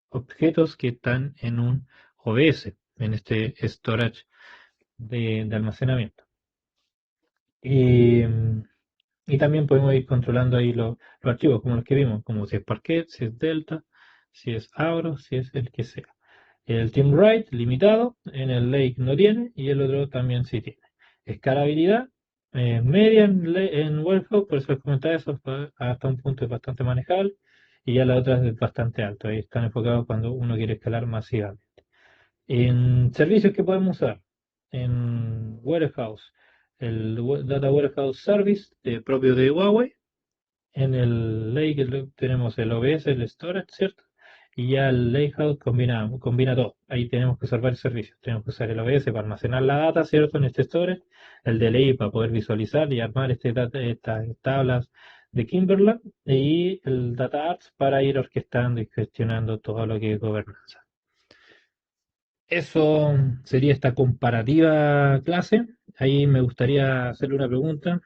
objetos que están en un OBS, en este storage de almacenamiento. Y, y también podemos ir controlando ahí los archivos, como los que vimos, como si es Parquet, si es Delta, si es Avro, si es el que sea. El Team Write limitado, en el Lake no tiene y el otro también sí tiene. Escalabilidad media en Warehouse, por eso les comentaba eso, hasta un punto es bastante manejable y ya la otra es bastante alto. Ahí están enfocados cuando uno quiere escalar masivamente. En servicios que podemos usar, en Warehouse, el Data Warehouse Service propio de Huawei, en el Lake tenemos el OBS, el Storage, ¿cierto? Y ya el Lakehouse combina todo. Ahí tenemos que usar varios servicios. Tenemos que usar el OBS para almacenar la data, ¿cierto? En este storage. El DLI para poder visualizar y armar estas tablas de Kimberland. Y el Data Arts para ir orquestando y gestionando todo lo que es gobernanza. Eso sería esta comparativa clase. Ahí me gustaría hacerle una pregunta.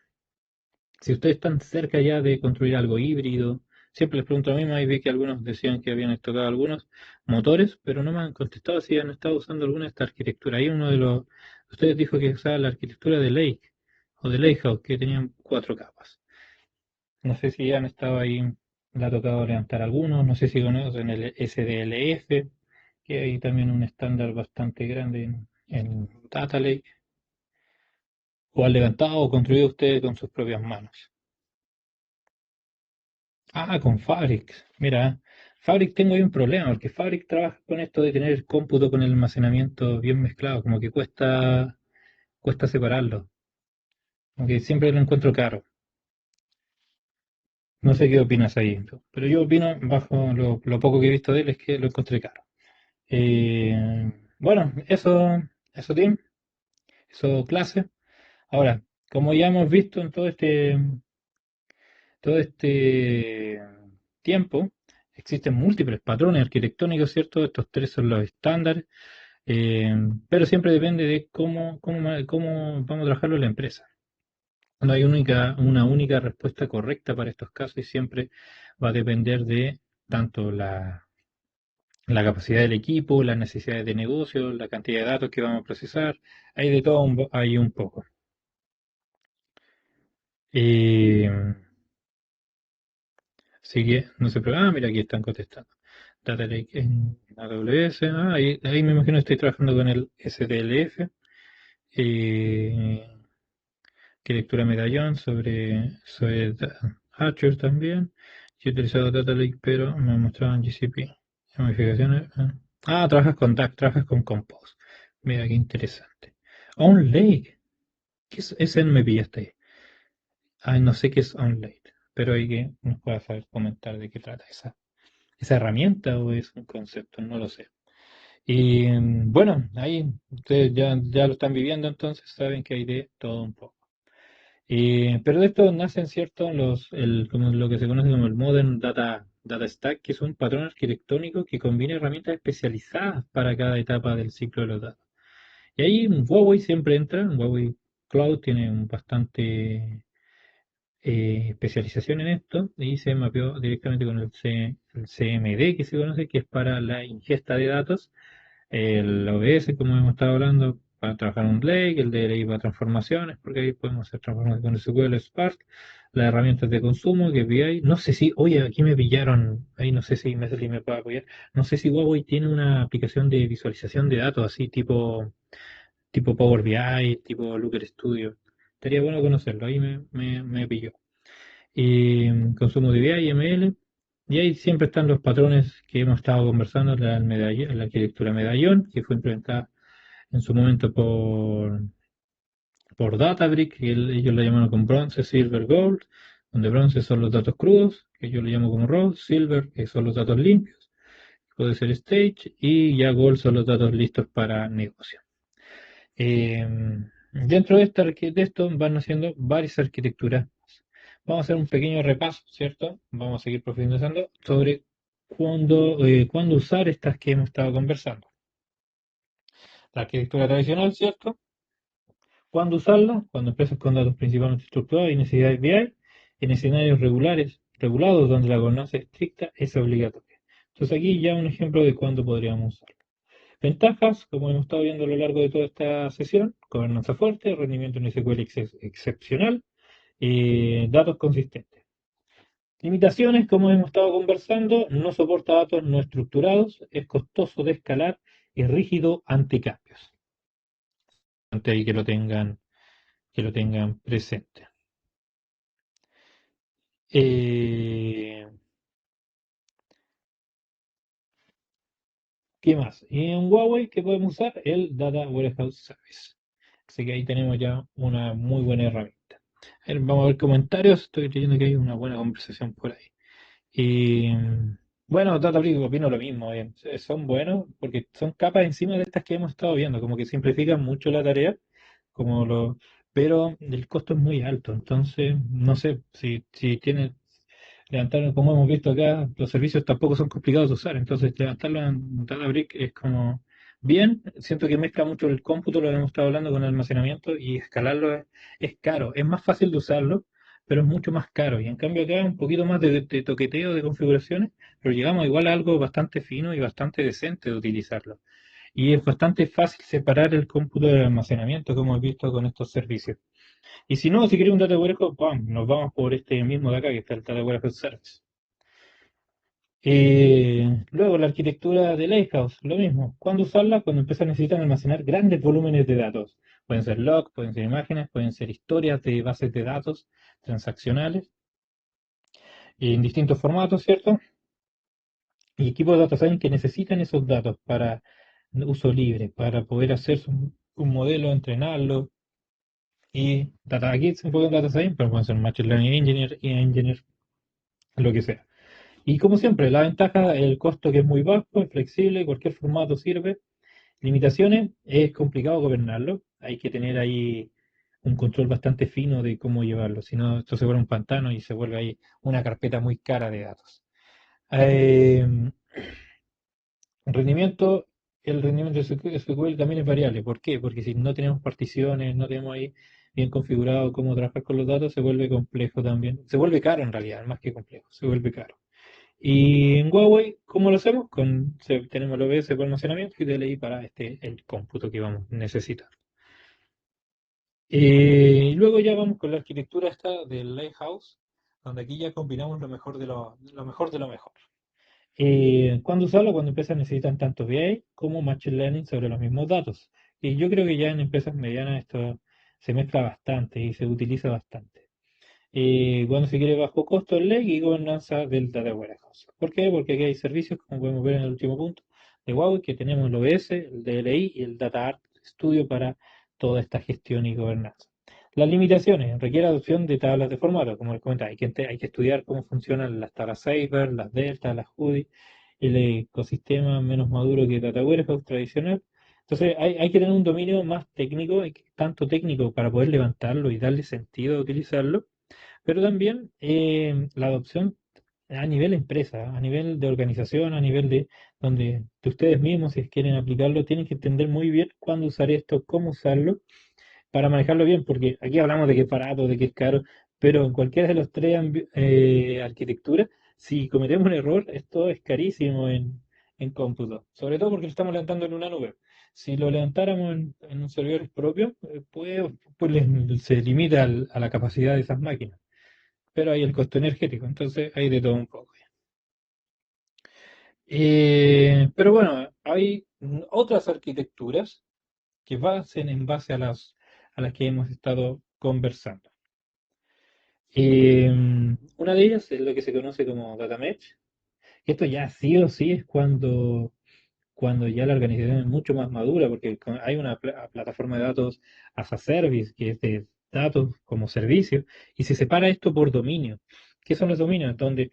Si ustedes están cerca ya de construir algo híbrido, siempre les pregunto a mí, y vi que algunos decían que habían tocado algunos motores, pero no me han contestado si han estado usando alguna de esta arquitectura. Ahí uno de ustedes dijo que usaba la arquitectura de Lake o de Lakehouse, que tenían 4 capas. No sé si han estado ahí, le ha tocado levantar algunos, no sé si conocen el SDLF, que hay también un estándar bastante grande en Data Lake, o han levantado o construido ustedes con sus propias manos. Ah, con Fabric. Mira, Fabric tengo ahí un problema, porque Fabric trabaja con esto de tener el cómputo con el almacenamiento bien mezclado, como que cuesta separarlo, como que siempre lo encuentro caro. No sé qué opinas ahí, pero yo opino, bajo lo poco que he visto de él, es que lo encontré caro. Bueno, eso team, eso clase. Ahora, como ya hemos visto en todo este tiempo, existen múltiples patrones arquitectónicos, ¿cierto? Estos tres son los estándares, eh, pero siempre depende de cómo vamos a trabajarlo en la empresa. No hay una única respuesta correcta para estos casos y siempre va a depender de tanto la capacidad del equipo, las necesidades de negocio, la cantidad de datos que vamos a procesar. Hay de todo hay un poco. Eh, Así que no se preocupen. Ah, mira, aquí están contestando. Data Lake en AWS. Ahí me imagino que estoy trabajando con el SDLF. Eh, Arquitectura medallón sobre Azure también. Yo he utilizado Data Lake, pero me mostraban GCP. Modificaciones. Trabajas con DAC, trabajas con Compose. Mira, qué interesante. On Lake. ¿Qué es? Ese me pillaste ahí. Ay, no sé qué es On Lake, pero hay que nos pueda saber comentar de qué trata esa herramienta o es un concepto, no lo sé. Y bueno, ahí ustedes ya lo están viviendo, entonces saben que hay de todo un poco. Pero de esto nacen, ¿cierto? Como lo que se conoce como el Modern Data Stack, que es un patrón arquitectónico que combina herramientas especializadas para cada etapa del ciclo de los datos. Y ahí Huawei siempre entra, Huawei Cloud tiene un bastante especialización en esto y se mapeó directamente con el CMD que se conoce, que es para la ingesta de datos, el OBS, como hemos estado hablando, para trabajar en un Lake, el DLI para transformaciones, porque ahí podemos hacer transformaciones con SQL Spark, las herramientas de consumo, que es BI. No sé si, oye, aquí me pillaron, ahí no sé si me puede apoyar, no sé si Huawei tiene una aplicación de visualización de datos así tipo Power BI, tipo Looker Studio. Estaría bueno conocerlo, ahí me pilló. Consumo de VI y ML. Y ahí siempre están los patrones que hemos estado conversando, la arquitectura medallón, que fue implementada en su momento por Databricks, que ellos la llaman con bronce, silver, gold, donde bronce son los datos crudos, que yo lo llamo como raw, silver, que son los datos limpios, puede ser stage, y ya gold son los datos listos para negocio. Dentro de esto van haciendo varias arquitecturas. Vamos a hacer un pequeño repaso, ¿cierto? Vamos a seguir profundizando sobre cuándo usar estas que hemos estado conversando. La arquitectura tradicional, ¿cierto? ¿Cuándo usarla? Cuando empresas con datos principalmente estructurados y necesidades BI, en escenarios regulados donde la gobernanza estricta es obligatoria. Entonces aquí ya un ejemplo de cuándo podríamos usarlo. Ventajas, como hemos estado viendo a lo largo de toda esta sesión: gobernanza fuerte, rendimiento en SQL excepcional, datos consistentes. Limitaciones, como hemos estado conversando: no soporta datos no estructurados, es costoso de escalar y rígido ante cambios. Ante ahí que lo tengan presente. Eh, ¿Qué más? Y en Huawei, ¿qué podemos usar? El Data Warehouse Service. Así que ahí tenemos ya una muy buena herramienta. Vamos a ver comentarios. Estoy leyendo que hay una buena conversación por ahí. Y bueno, Databricks opino lo mismo. Son buenos porque son capas encima de estas que hemos estado viendo, como que simplifican mucho la tarea, como pero el costo es muy alto. Entonces, no sé si tiene levantarlo, como hemos visto acá, los servicios tampoco son complicados de usar. Entonces, levantarlo en Databricks es como bien. Siento que mezcla mucho el cómputo, lo hemos estado hablando, con el almacenamiento, y escalarlo es caro. Es más fácil de usarlo, pero es mucho más caro. Y en cambio acá un poquito más de toqueteo de configuraciones, pero llegamos igual a algo bastante fino y bastante decente de utilizarlo. Y es bastante fácil separar el cómputo del almacenamiento, como hemos visto con estos servicios. Y si no, si queréis un data warehouse, ¡pam!, nos vamos por este mismo de acá, que está el Data Warehouse Service. Luego, la arquitectura de Lighthouse, lo mismo. ¿Cuándo usarla? Cuando empiezas a necesitar almacenar grandes volúmenes de datos. Pueden ser logs, pueden ser imágenes, pueden ser historias de bases de datos transaccionales, en distintos formatos, ¿cierto? Y equipos de data science que necesitan esos datos para uso libre, para poder hacer un modelo, entrenarlo. Y data, aquí se enfoca en data science, pero pueden ser machine learning engineer y engineer. lo que sea. Y como siempre, la ventaja, el costo que es muy bajo, es flexible, cualquier formato sirve. Limitaciones, es complicado gobernarlo, hay que tener ahí un control bastante fino de cómo llevarlo, si no esto se vuelve un pantano y se vuelve ahí una carpeta muy cara de datos. Eh, rendimiento, el rendimiento de SQL también es variable. ¿Por qué? Porque si no tenemos particiones, no tenemos ahí bien configurado cómo trabajar con los datos, se vuelve complejo también. Se vuelve caro en realidad, más que complejo, se vuelve caro. Y en Huawei, ¿cómo lo hacemos? Tenemos el OBS para almacenamiento y DLI para el cómputo que vamos a necesitar. Y luego ya vamos con la arquitectura esta del Lighthouse, donde aquí ya combinamos lo mejor de lo mejor. ¿Cuándo usarlo? Cuando empresas necesitan tanto BI como Machine Learning sobre los mismos datos. Y yo creo que ya en empresas medianas esto se mezcla bastante y se utiliza bastante. Cuando se quiere bajo costo el ley y gobernanza del Data Warehouse. ¿Por qué? Porque aquí hay servicios, como podemos ver en el último punto, de Huawei, que tenemos el OBS, el DLI y el Data Art Studio para toda esta gestión y gobernanza. Las limitaciones, requiere adopción de tablas de formato, como les comentaba, hay que estudiar cómo funcionan las tablas Cyber, las Delta, las Judy, el ecosistema menos maduro que Data Warehouse tradicional. Entonces hay que tener un dominio más técnico, tanto técnico para poder levantarlo y darle sentido a utilizarlo, pero también la adopción a nivel empresa, a nivel de organización, a nivel de ustedes mismos, si quieren aplicarlo, tienen que entender muy bien cuándo usar esto, cómo usarlo, para manejarlo bien, porque aquí hablamos de que es barato, de que es caro, pero en cualquiera de los tres arquitecturas, si cometemos un error, esto es carísimo en cómputo, sobre todo porque lo estamos levantando en una nube. Si lo levantáramos en un servidor propio, se limita a la capacidad de esas máquinas, pero hay el costo energético, entonces hay de todo un poco. Pero bueno, hay otras arquitecturas que basen en base a las que hemos estado conversando. Una de ellas es lo que se conoce como Data Mesh. Esto ya sí o sí es cuando ya la organización es mucho más madura, porque hay una plataforma de datos as a service, que es de datos como servicio, y se separa esto por dominio. ¿Qué son los dominios? Donde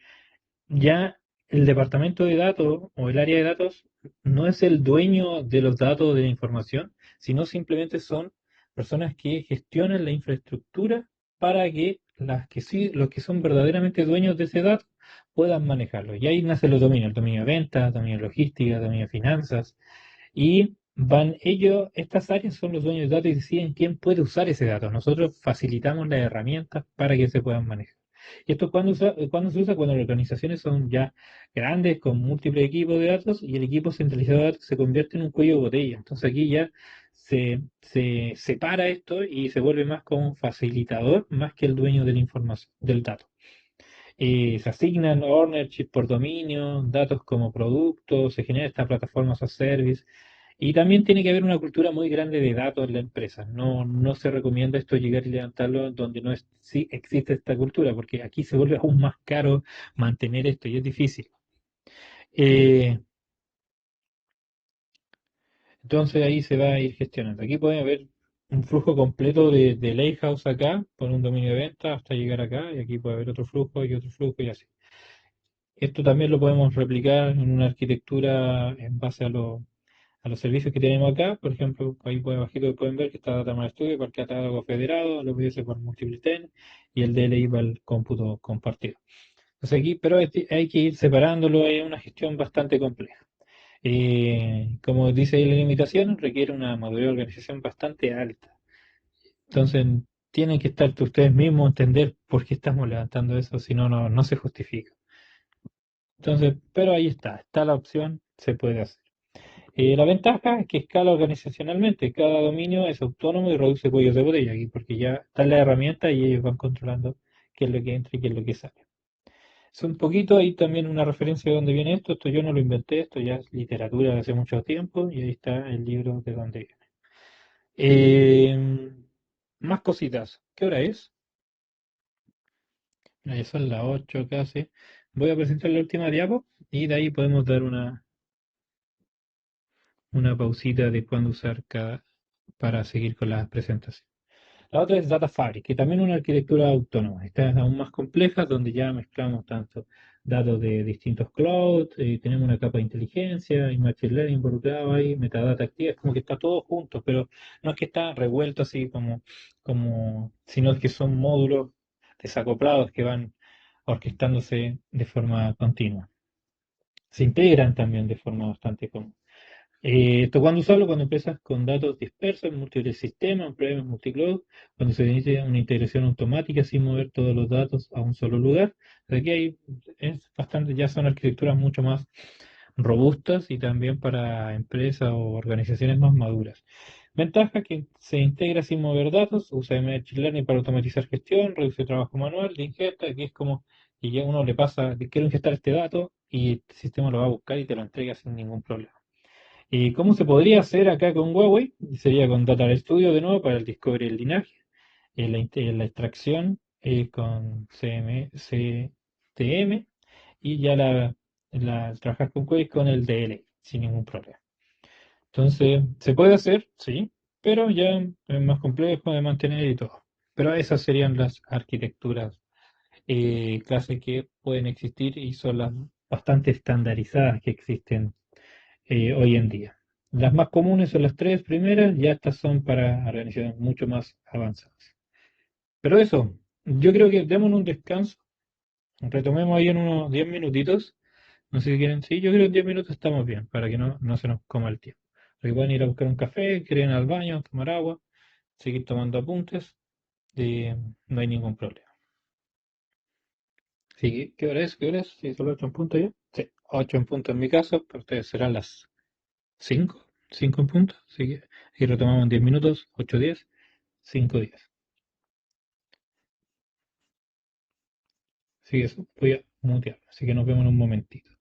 ya el departamento de datos o el área de datos no es el dueño de los datos de la información, sino simplemente son personas que gestionan la infraestructura para que los que son verdaderamente dueños de ese dato puedan manejarlo. Y ahí nacen los dominios, el dominio de ventas, dominio de logística, dominio de finanzas, y van ellos, estas áreas son los dueños de datos y deciden quién puede usar ese dato. Nosotros facilitamos las herramientas para que se puedan manejar. ¿Y esto cuándo se usa? Cuando las organizaciones son ya grandes, con múltiples equipos de datos, y el equipo centralizado de datos se convierte en un cuello de botella. Entonces aquí ya se separa esto y se vuelve más como un facilitador más que el dueño de la información, del dato. Se asignan ownership por dominio, datos como productos, se genera esta plataforma as a service, y también tiene que haber una cultura muy grande de datos en la empresa. No se recomienda esto llegar y levantarlo donde no sí existe esta cultura, porque aquí se vuelve aún más caro mantener esto y es difícil. Eh, entonces ahí se va a ir gestionando. Aquí pueden ver un flujo completo de Lighthouse acá, por un dominio de venta hasta llegar acá, y aquí puede haber otro flujo y así. Esto también lo podemos replicar en una arquitectura en base a los servicios que tenemos acá. Por ejemplo, ahí por abajito pueden ver que está Data Studio para el catálogo federado, el OBS para el Multiple Ten y el DLI para el cómputo compartido. Entonces aquí, pero hay que ir separándolo, es una gestión bastante compleja. Como dice ahí la limitación, requiere una madurez de organización bastante alta. Entonces, tienen que estar ustedes mismos, entender por qué estamos levantando eso, si no, no se justifica. Entonces, pero ahí está la opción, se puede hacer. La ventaja es que escala organizacionalmente, cada dominio es autónomo y reduce cuellos de botella aquí, porque ya está la herramienta y ellos van controlando qué es lo que entra y qué es lo que sale. Es un poquito ahí también una referencia de dónde viene esto yo no lo inventé, esto ya es literatura de hace mucho tiempo y ahí está el libro de dónde viene. Más cositas, ¿qué hora es? Ya son las 8 casi. Voy a presentar la última diapo y de ahí podemos dar una pausita de cuándo usar cada para seguir con las presentaciones. La otra es Data Fabric, que también es una arquitectura autónoma. Esta es aún más compleja, donde ya mezclamos tanto datos de distintos clouds, tenemos una capa de inteligencia y machine learning involucrado ahí, metadata activa, es como que está todo junto, pero no es que está revuelto así sino que son módulos desacoplados que van orquestándose de forma continua. Se integran también de forma bastante común. Esto cuando usarlo cuando empiezas con datos dispersos en múltiples sistemas, en problemas multicloud, cuando se inicia una integración automática sin mover todos los datos a un solo lugar. Aquí es bastante, ya son arquitecturas mucho más robustas y también para empresas o organizaciones más maduras. Ventaja que se integra sin mover datos, usa Machine Learning para automatizar gestión, reduce trabajo manual, de ingesta, que es como que ya uno le pasa, quiero ingestar este dato y el sistema lo va a buscar y te lo entrega sin ningún problema. ¿Y cómo se podría hacer acá con Huawei? Sería con Data Studio de nuevo para el discovery y el linaje, la extracción con CTM y ya trabajar con queries con el DL sin ningún problema. Entonces, se puede hacer, sí, pero ya es más complejo de mantener y todo. Pero esas serían las arquitecturas clases que pueden existir y son las bastante estandarizadas que existen hoy en día. Las más comunes son las tres primeras, ya estas son para organizaciones mucho más avanzadas. Pero eso, yo creo que demos un descanso, retomemos ahí en unos 10 minutitos. No sé si quieren, sí, yo creo que en 10 minutos estamos bien, para que no se nos coma el tiempo. Porque pueden ir a buscar un café, quieren ir al baño, tomar agua, seguir tomando apuntes, no hay ningún problema. Sí, ¿qué hora es? ¿Qué hora es? ¿Sí, solo 8 en punto ya? Sí, 8 en punto en mi caso, para ustedes serán las 5, 5 en punto, así que y retomamos en 10 minutos, 8:10, 5:10. Así que eso, voy a mutear, así que nos vemos en un momentito.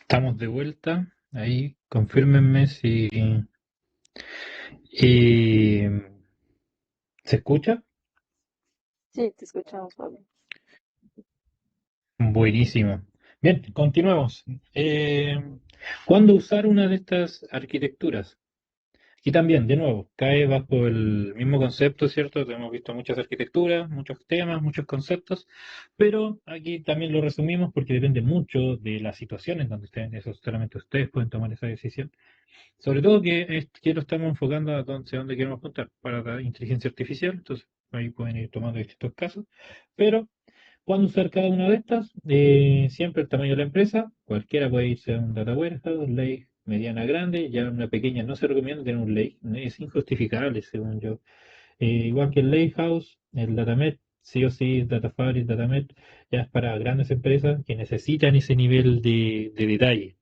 Estamos de vuelta. Ahí, confírmenme si eh, se escucha. Sí, te escuchamos, Pablo. Buenísimo. Bien, continuemos. ¿Cuándo usar una de estas arquitecturas? Aquí también, de nuevo, cae bajo el mismo concepto, ¿cierto? Hemos visto muchas arquitecturas, muchos temas, muchos conceptos, pero aquí también lo resumimos porque depende mucho de las situaciones donde estén. Eso solamente ustedes pueden tomar esa decisión. Sobre todo que lo estamos enfocando a dónde queremos apuntar, para la inteligencia artificial, entonces ahí pueden ir tomando distintos casos. Pero, ¿cuándo usar cada una de estas? Siempre el tamaño de la empresa, cualquiera puede irse a un data warehouse, lake mediana grande, ya una pequeña no se recomienda tener un lake, es injustificable según yo. Igual que el lakehouse, el datamet, sí o sí, data fabric, datamet, ya es para grandes empresas que necesitan ese nivel de detalle.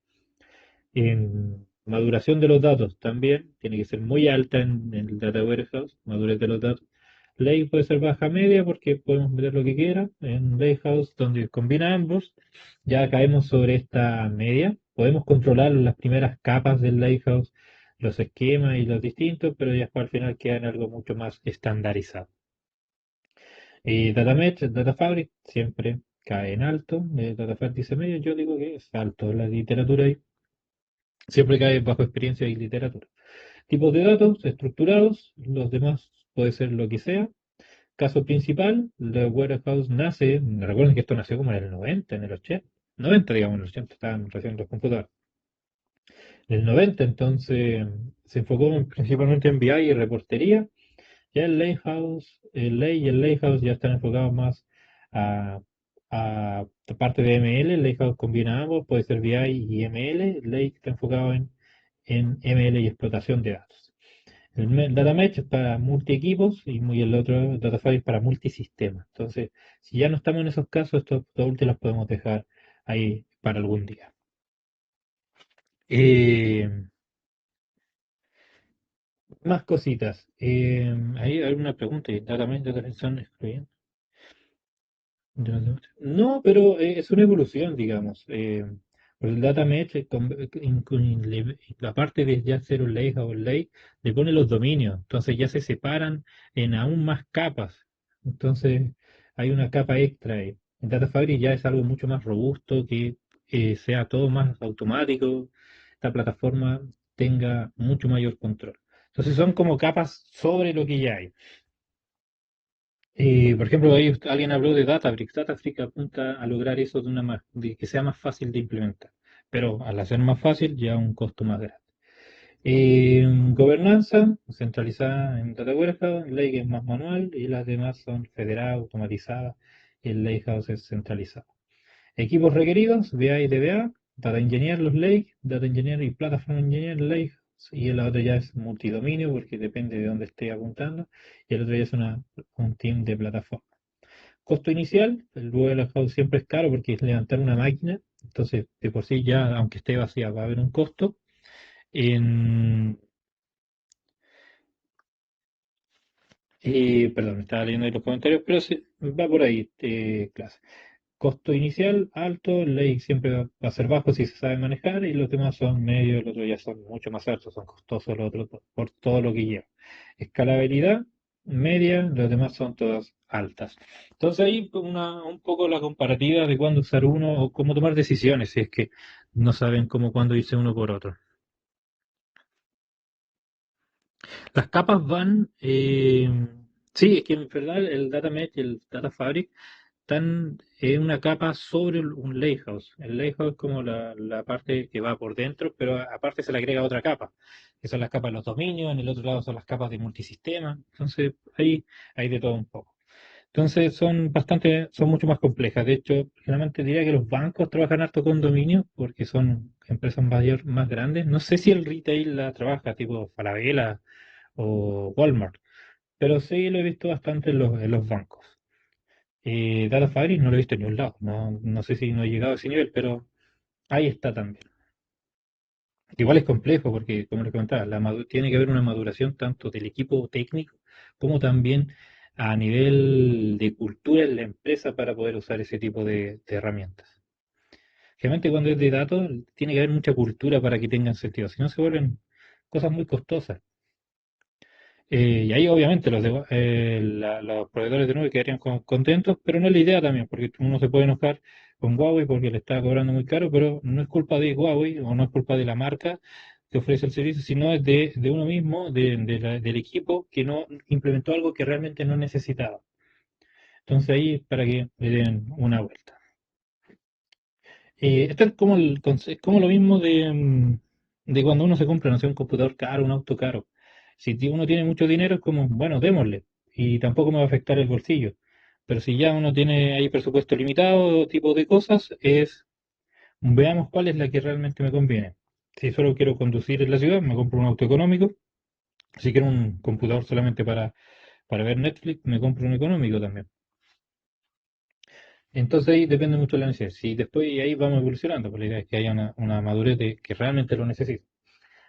En maduración de los datos también tiene que ser muy alta en el data warehouse, madurez de los datos. Lake puede ser baja media porque podemos meter lo que quiera. En Lakehouse, donde combina ambos, ya caemos sobre esta media. Podemos controlar las primeras capas del Lakehouse, los esquemas y los distintos, pero ya al final queda en algo mucho más estandarizado. Y DataMesh, Data Fabric, siempre cae en alto. Data Fabric dice medio, yo digo que es alto la literatura ahí. Siempre cae bajo experiencia y literatura. Tipos de datos estructurados, los demás puede ser lo que sea. Caso principal, la Warehouse nace, recuerden que esto nació como en el 90, en el 80, 90 digamos, en el 80 estaban recién los computadores. En el 90 entonces se enfocó principalmente en BI y reportería. Ya el Lakehouse, el Lake y el Lakehouse ya están enfocados más a, a parte de ML. El Lakehouse combina ambos, puede ser BI y ML. El Lake está enfocado en ML y explotación de datos. El Data Mesh es para multi-equipos y el otro Data Fabric para multisistemas. Entonces, si ya no estamos en esos casos, estos dos últimos los podemos dejar ahí para algún día. Eh, Más cositas. Ahí hay alguna pregunta. ¿Data Mesh, Data Mesh son excluyentes? No, pero es una evolución, digamos. Pues el data mesh, aparte de ya ser un lake o un lake, le pone los dominios. Entonces ya se separan en aún más capas. Entonces hay una capa extra ahí. El Data Fabric ya es algo mucho más robusto, que sea todo más automático. Esta plataforma tenga mucho mayor control. Entonces son como capas sobre lo que ya hay. Por ejemplo, ahí alguien habló de Databricks. Databricks apunta a lograr eso de que sea más fácil de implementar, pero al hacer más fácil ya un costo más grande. Gobernanza centralizada en Data Warehouse, Lake es más manual y las demás son federadas, automatizadas y el Lakehouse es centralizado. Equipos requeridos, BA y DBA, Data Engineer los Lake, Data Engineer y Platform Engineer Lake, y el otro ya es multidominio porque depende de dónde esté apuntando, y el otro ya es un team de plataforma. Costo inicial, el Warehouse siempre es caro porque es levantar una máquina, entonces de por sí ya, aunque esté vacía, va a haber un costo. En, Perdón, estaba leyendo ahí los comentarios, pero va por ahí, clase. Costo inicial alto, ley siempre va a ser bajo si se sabe manejar y los demás son medios, los otros ya son mucho más altos, son costosos los otros por todo lo que lleva. Escalabilidad media, los demás son todas altas. Entonces ahí un poco la comparativa de cuándo usar uno o cómo tomar decisiones si es que no saben cómo cuándo irse uno por otro. Las capas van, sí, es que en verdad el Data Mesh y el Data Fabric están en una capa sobre un lakehouse. El lakehouse es como la parte que va por dentro, pero aparte se le agrega otra capa, que son las capas de los dominios, en el otro lado son las capas de multisistema. Entonces ahí hay de todo un poco. Entonces son mucho más complejas. De hecho, generalmente diría que los bancos trabajan harto con dominios porque son empresas más grandes. No sé si el retail la trabaja, tipo Falabella o Walmart, pero sí lo he visto bastante en los bancos. Data Fabric no lo he visto en ningún lado. No sé si no he llegado a ese nivel, pero ahí está también. Igual es complejo porque, como les comentaba, tiene que haber una maduración tanto del equipo técnico como también a nivel de cultura en la empresa para poder usar ese tipo de herramientas. Generalmente cuando es de datos tiene que haber mucha cultura para que tengan sentido, si no se vuelven cosas muy costosas. Y ahí obviamente los proveedores de nube quedarían contentos, pero no es la idea también, porque uno se puede enojar con Huawei porque le está cobrando muy caro, pero no es culpa de Huawei o no es culpa de la marca que ofrece el servicio, sino es de uno mismo, del equipo que no implementó algo que realmente no necesitaba. Entonces ahí es para que le den una vuelta. Esto es como, es como lo mismo de cuando uno se compra, no sé, un computador caro, un auto caro. Si uno tiene mucho dinero, es como, bueno, démosle, y tampoco me va a afectar el bolsillo. Pero si ya uno tiene ahí presupuesto limitado, tipo de cosas, veamos cuál es la que realmente me conviene. Si solo quiero conducir en la ciudad, me compro un auto económico. Si quiero un computador solamente para ver Netflix, me compro un económico también. Entonces ahí depende mucho de la necesidad. Si después ahí vamos evolucionando, pues la idea es que haya una madurez de que realmente lo necesite.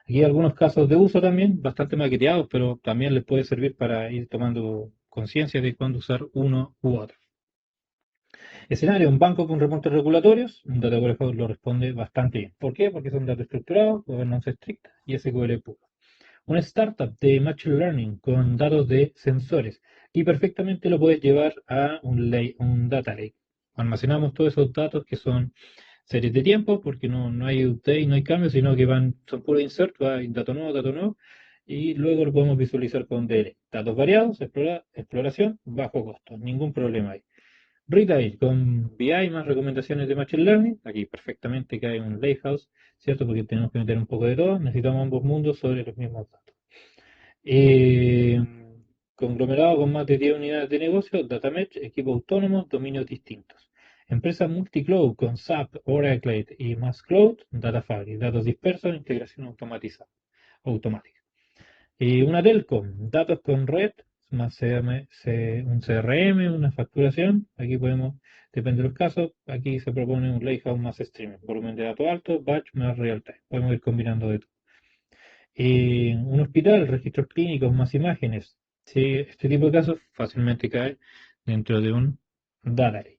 Aquí hay algunos casos de uso también, bastante maqueteados, pero también les puede servir para ir tomando conciencia de cuándo usar uno u otro. Escenario, un banco con reportes regulatorios, un Data Warehouse lo responde bastante bien. ¿Por qué? Porque son datos estructurados, gobernanza estricta y SQL puro. Una startup de Machine Learning con datos de sensores y perfectamente lo puedes llevar a un data lake. Almacenamos todos esos datos que son series de tiempo porque no hay update, no hay cambios, sino que son puro insert, va dato nuevo, y luego lo podemos visualizar con DL. Datos variados, exploración, bajo costo, ningún problema ahí. Retail con BI más recomendaciones de Machine Learning, aquí perfectamente cae un Lakehouse, ¿cierto? Porque tenemos que meter un poco de todo, necesitamos ambos mundos sobre los mismos datos. Eh, Conglomerado con más de 10 unidades de negocio, data mesh, equipos autónomos, dominios distintos. Empresa multicloud con SAP, Oracle y más cloud, Data Fabric, datos dispersos, integración automática. Y una telco, datos con red, más un CRM, una facturación. Aquí podemos, depende de los casos, aquí se propone un lakehouse más streaming, volumen de datos alto, batch más real time. Podemos ir combinando de todo. Un hospital, registros clínicos, más imágenes. Sí, este tipo de casos fácilmente cae dentro de un data lake.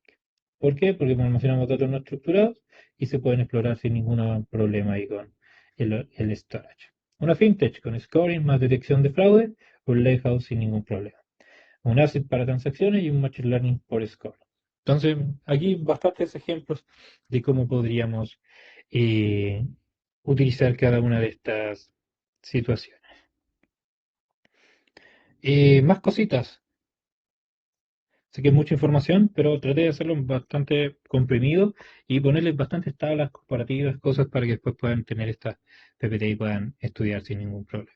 ¿Por qué? Porque almacenamos datos no estructurados y se pueden explorar sin ningún problema ahí con el storage. Una fintech con scoring más detección de fraude, un lakehouse sin ningún problema. Un asset para transacciones y un machine learning por score. Entonces, aquí bastantes ejemplos de cómo podríamos eh, utilizar cada una de estas situaciones. Más cositas. Sé que es mucha información, pero traté de hacerlo bastante comprimido y ponerles bastantes tablas comparativas, cosas para que después puedan tener estas PPT y puedan estudiar sin ningún problema.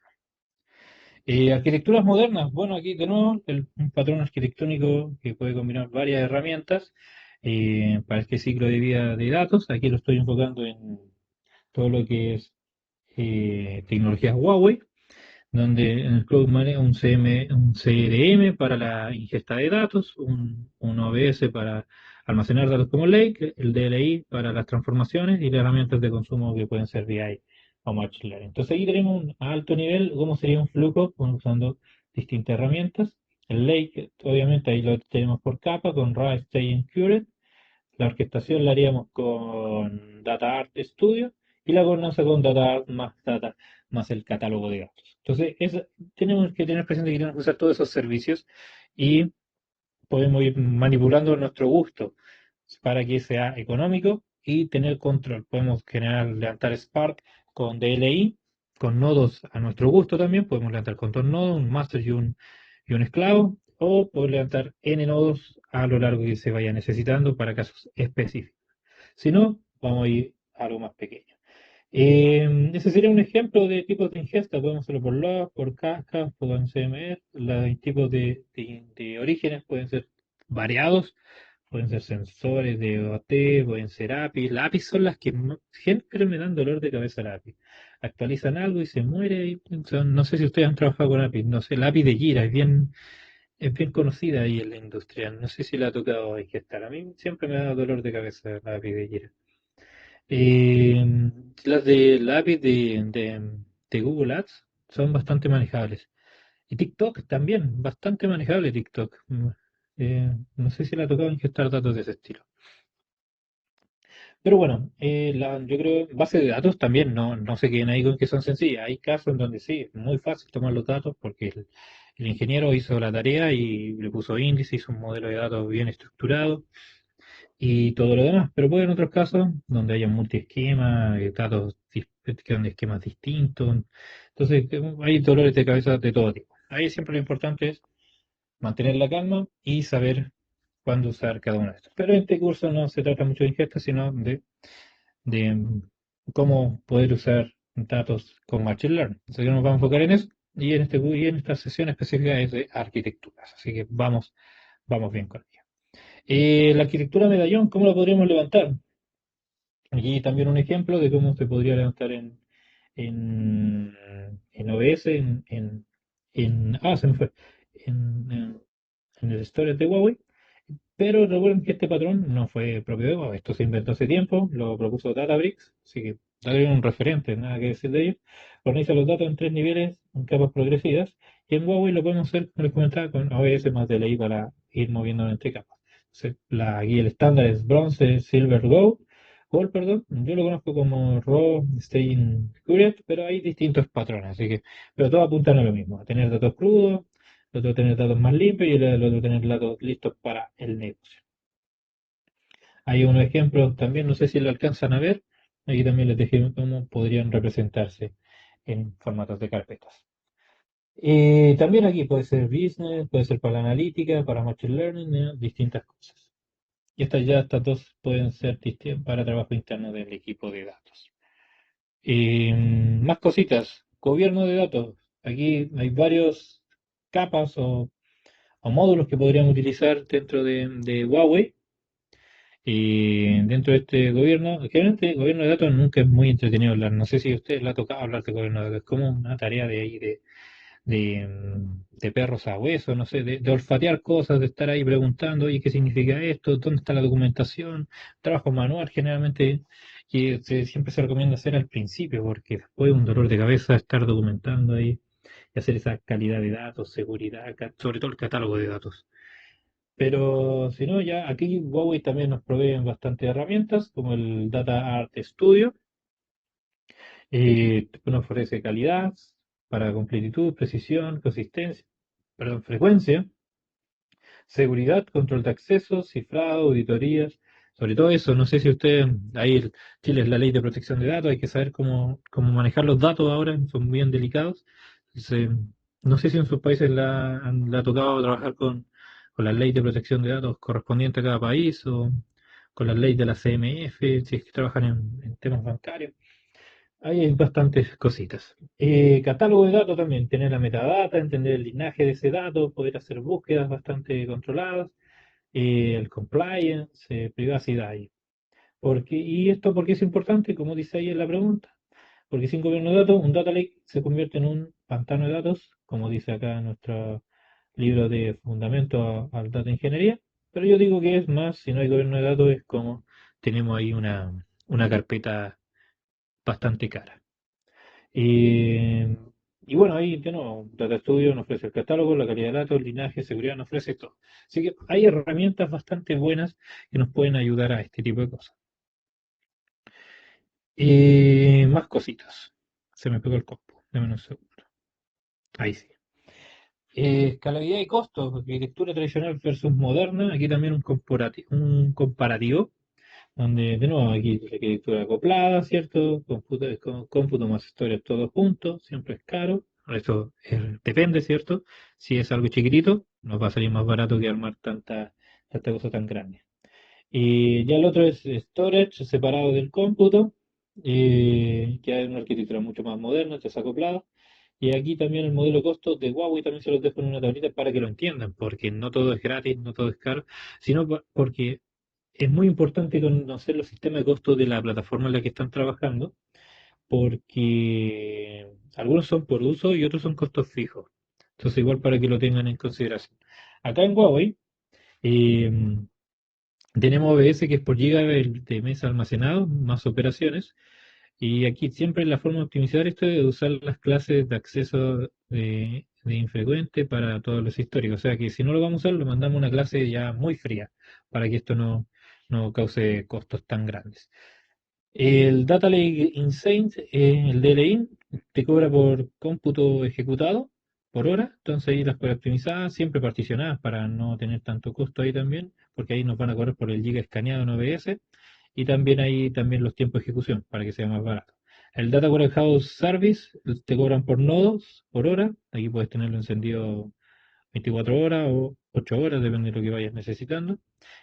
Arquitecturas modernas. Bueno, aquí de nuevo un patrón arquitectónico que puede combinar varias herramientas para este ciclo de vida de datos. Aquí lo estoy enfocando en todo lo que es tecnologías Huawei, donde en el Cloud maneja un CRM para la ingesta de datos, un OBS para almacenar datos como Lake, el DLI para las transformaciones y las herramientas de consumo que pueden ser BI o Machine Learning. Entonces aquí tenemos un alto nivel, cómo sería un flujo usando distintas herramientas. El Lake, obviamente, ahí lo tenemos por capa, con Raw, Staging, Included. La orquestación la haríamos con Data Art Studio y la gobernanza con Data Art más el catálogo de datos. Entonces, tenemos que tener presente que tenemos que usar todos esos servicios y podemos ir manipulando nuestro gusto para que sea económico y tener control. Podemos generar, levantar Spark con DLI, con nodos a nuestro gusto también. Podemos levantar con dos nodos, un master y un esclavo, o poder levantar N nodos a lo largo que se vaya necesitando para casos específicos. Si no, vamos a ir a algo más pequeño. Ese sería un ejemplo de tipos de ingesta. Podemos hacerlo por log, por Kafka, por CMS. Los tipos de orígenes pueden ser variados. Pueden ser sensores de OT, pueden ser APIs. Las APIs son las que siempre me dan dolor de cabeza la API. Actualizan algo y se muere. No sé si ustedes han trabajado con APIs. No sé, la API de Jira es bien conocida ahí en la industria. No sé si la ha tocado ingestar. A mí siempre me da dolor de cabeza la API de Jira. Eh, las de la API de Google Ads son bastante manejables. Y TikTok también, bastante manejable TikTok. No sé si le ha tocado ingestar datos de ese estilo. Pero bueno, yo creo base de datos también no se queden ahí con que son sencillas. Hay casos en donde sí, es muy fácil tomar los datos porque el ingeniero hizo la tarea y le puso índice, hizo un modelo de datos bien estructurado y todo lo demás. Pero puede en otros casos donde haya multiesquema, datos que son de esquemas distintos. Entonces, hay dolores de cabeza de todo tipo. Ahí siempre lo importante es mantener la calma y saber cuándo usar cada uno de estos. Pero en este curso no se trata mucho de ingestas, sino de cómo poder usar datos con Machine Learning. Así que nos vamos a enfocar en eso y en esta sesión específica es de arquitecturas. Así que vamos bien con ella. La arquitectura medallón, ¿cómo la podríamos levantar? Aquí también un ejemplo de cómo se podría levantar en, en OBS, se me fue, en el storage de Huawei. Pero recuerden que este patrón no fue propio de Huawei, esto se inventó hace tiempo, lo propuso Databricks, así que Databricks es un referente, nada que decir de ello. Organiza los datos en tres niveles, en capas progresivas, y en Huawei lo podemos hacer, como les comentaba, con OS más DLI para ir moviéndolo entre capas. Entonces, aquí el estándar es bronce, silver, gold, perdón. Yo lo conozco como raw, staging, accurate, pero hay distintos patrones, así que, pero todos apuntan a lo mismo, a tener datos crudos, el otro tener datos más limpios y el otro tener datos listos para el negocio. Hay unos ejemplos también, no sé si lo alcanzan a ver, aquí también les dejé cómo podrían representarse en formatos de carpetas. También aquí puede ser business, puede ser para la analítica, para machine learning, distintas cosas. Y estas dos pueden ser para trabajo interno del equipo de datos. Más cositas, gobierno de datos. Aquí hay varios capas o módulos que podrían utilizar dentro de Huawei. Y dentro de este gobierno, generalmente el gobierno de datos nunca es muy entretenido hablar. No sé si a ustedes les ha tocado hablar de gobierno de datos. Es como una tarea de ahí de perros a hueso, no sé, de olfatear cosas, de estar ahí preguntando, ¿y qué significa esto? ¿Dónde está la documentación? Trabajo manual generalmente, que siempre se recomienda hacer al principio, porque después es un dolor de cabeza estar documentando ahí y hacer esa calidad de datos, seguridad, sobre todo el catálogo de datos. Pero si no, ya aquí Huawei también nos provee bastantes herramientas, como el Data Art Studio, nos ofrece calidad para completitud, precisión, consistencia, perdón, frecuencia, seguridad, control de acceso, cifrado, auditorías, sobre todo eso, no sé si usted, ahí Chile es la ley de protección de datos, hay que saber cómo manejar los datos ahora, son bien delicados. Entonces, no sé si en sus países le ha tocado trabajar con la ley de protección de datos correspondiente a cada país o con las leyes de la CMF, si es que trabajan en temas bancarios. Ahí hay bastantes cositas. Catálogo de datos también, tener la metadata, entender el linaje de ese dato, poder hacer búsquedas bastante controladas, el compliance, privacidad. Y esto porque es importante, como dice ahí en la pregunta, porque sin gobierno de datos, un data lake se convierte en un pantano de datos, como dice acá en nuestro libro de fundamento al data ingeniería, pero yo digo que es más, si no hay gobierno de datos, es como tenemos ahí una carpeta bastante cara. Eh, y bueno, ahí de nuevo, Data Studio nos ofrece el catálogo, la calidad de datos, el linaje, seguridad, nos ofrece todo. Así que hay herramientas bastante buenas que nos pueden ayudar a este tipo de cosas. Más cositas. Se me pegó el compu. Dame un segundo. Ahí sí. Escalabilidad y costos, arquitectura tradicional versus moderna. Aquí también un comparativo donde de nuevo aquí la arquitectura acoplada, ¿cierto? Cómputo más historias todos juntos, siempre es caro. Eso depende, ¿cierto? Si es algo chiquitito, nos va a salir más barato que armar tanta cosa tan grande. Y ya el otro es storage separado del cómputo, que hay una arquitectura mucho más moderna, desacoplada. Y aquí también el modelo de costo de Huawei también se los dejo en una tablita para que lo entiendan, porque no todo es gratis, no todo es caro, sino porque es muy importante conocer los sistemas de costos de la plataforma en la que están trabajando, porque algunos son por uso y otros son costos fijos. Entonces, igual para que lo tengan en consideración. Acá en Huawei eh, tenemos OBS que es por giga de mes almacenado, más operaciones. Y aquí siempre la forma de optimizar esto es usar las clases de acceso de infrecuente para todos los históricos. O sea que si no lo vamos a usar, lo mandamos a una clase ya muy fría para que esto no cause costos tan grandes. El Data Lake Insane, el DLI, te cobra por cómputo ejecutado por hora, entonces ahí las puedes optimizar, siempre particionadas para no tener tanto costo ahí también, porque ahí nos van a cobrar por el giga escaneado en OBS y también ahí también los tiempos de ejecución para que sea más barato. El Data Warehouse Service te cobran por nodos, por hora, aquí puedes tenerlo encendido 24 horas o 8 horas, depende de lo que vayas necesitando.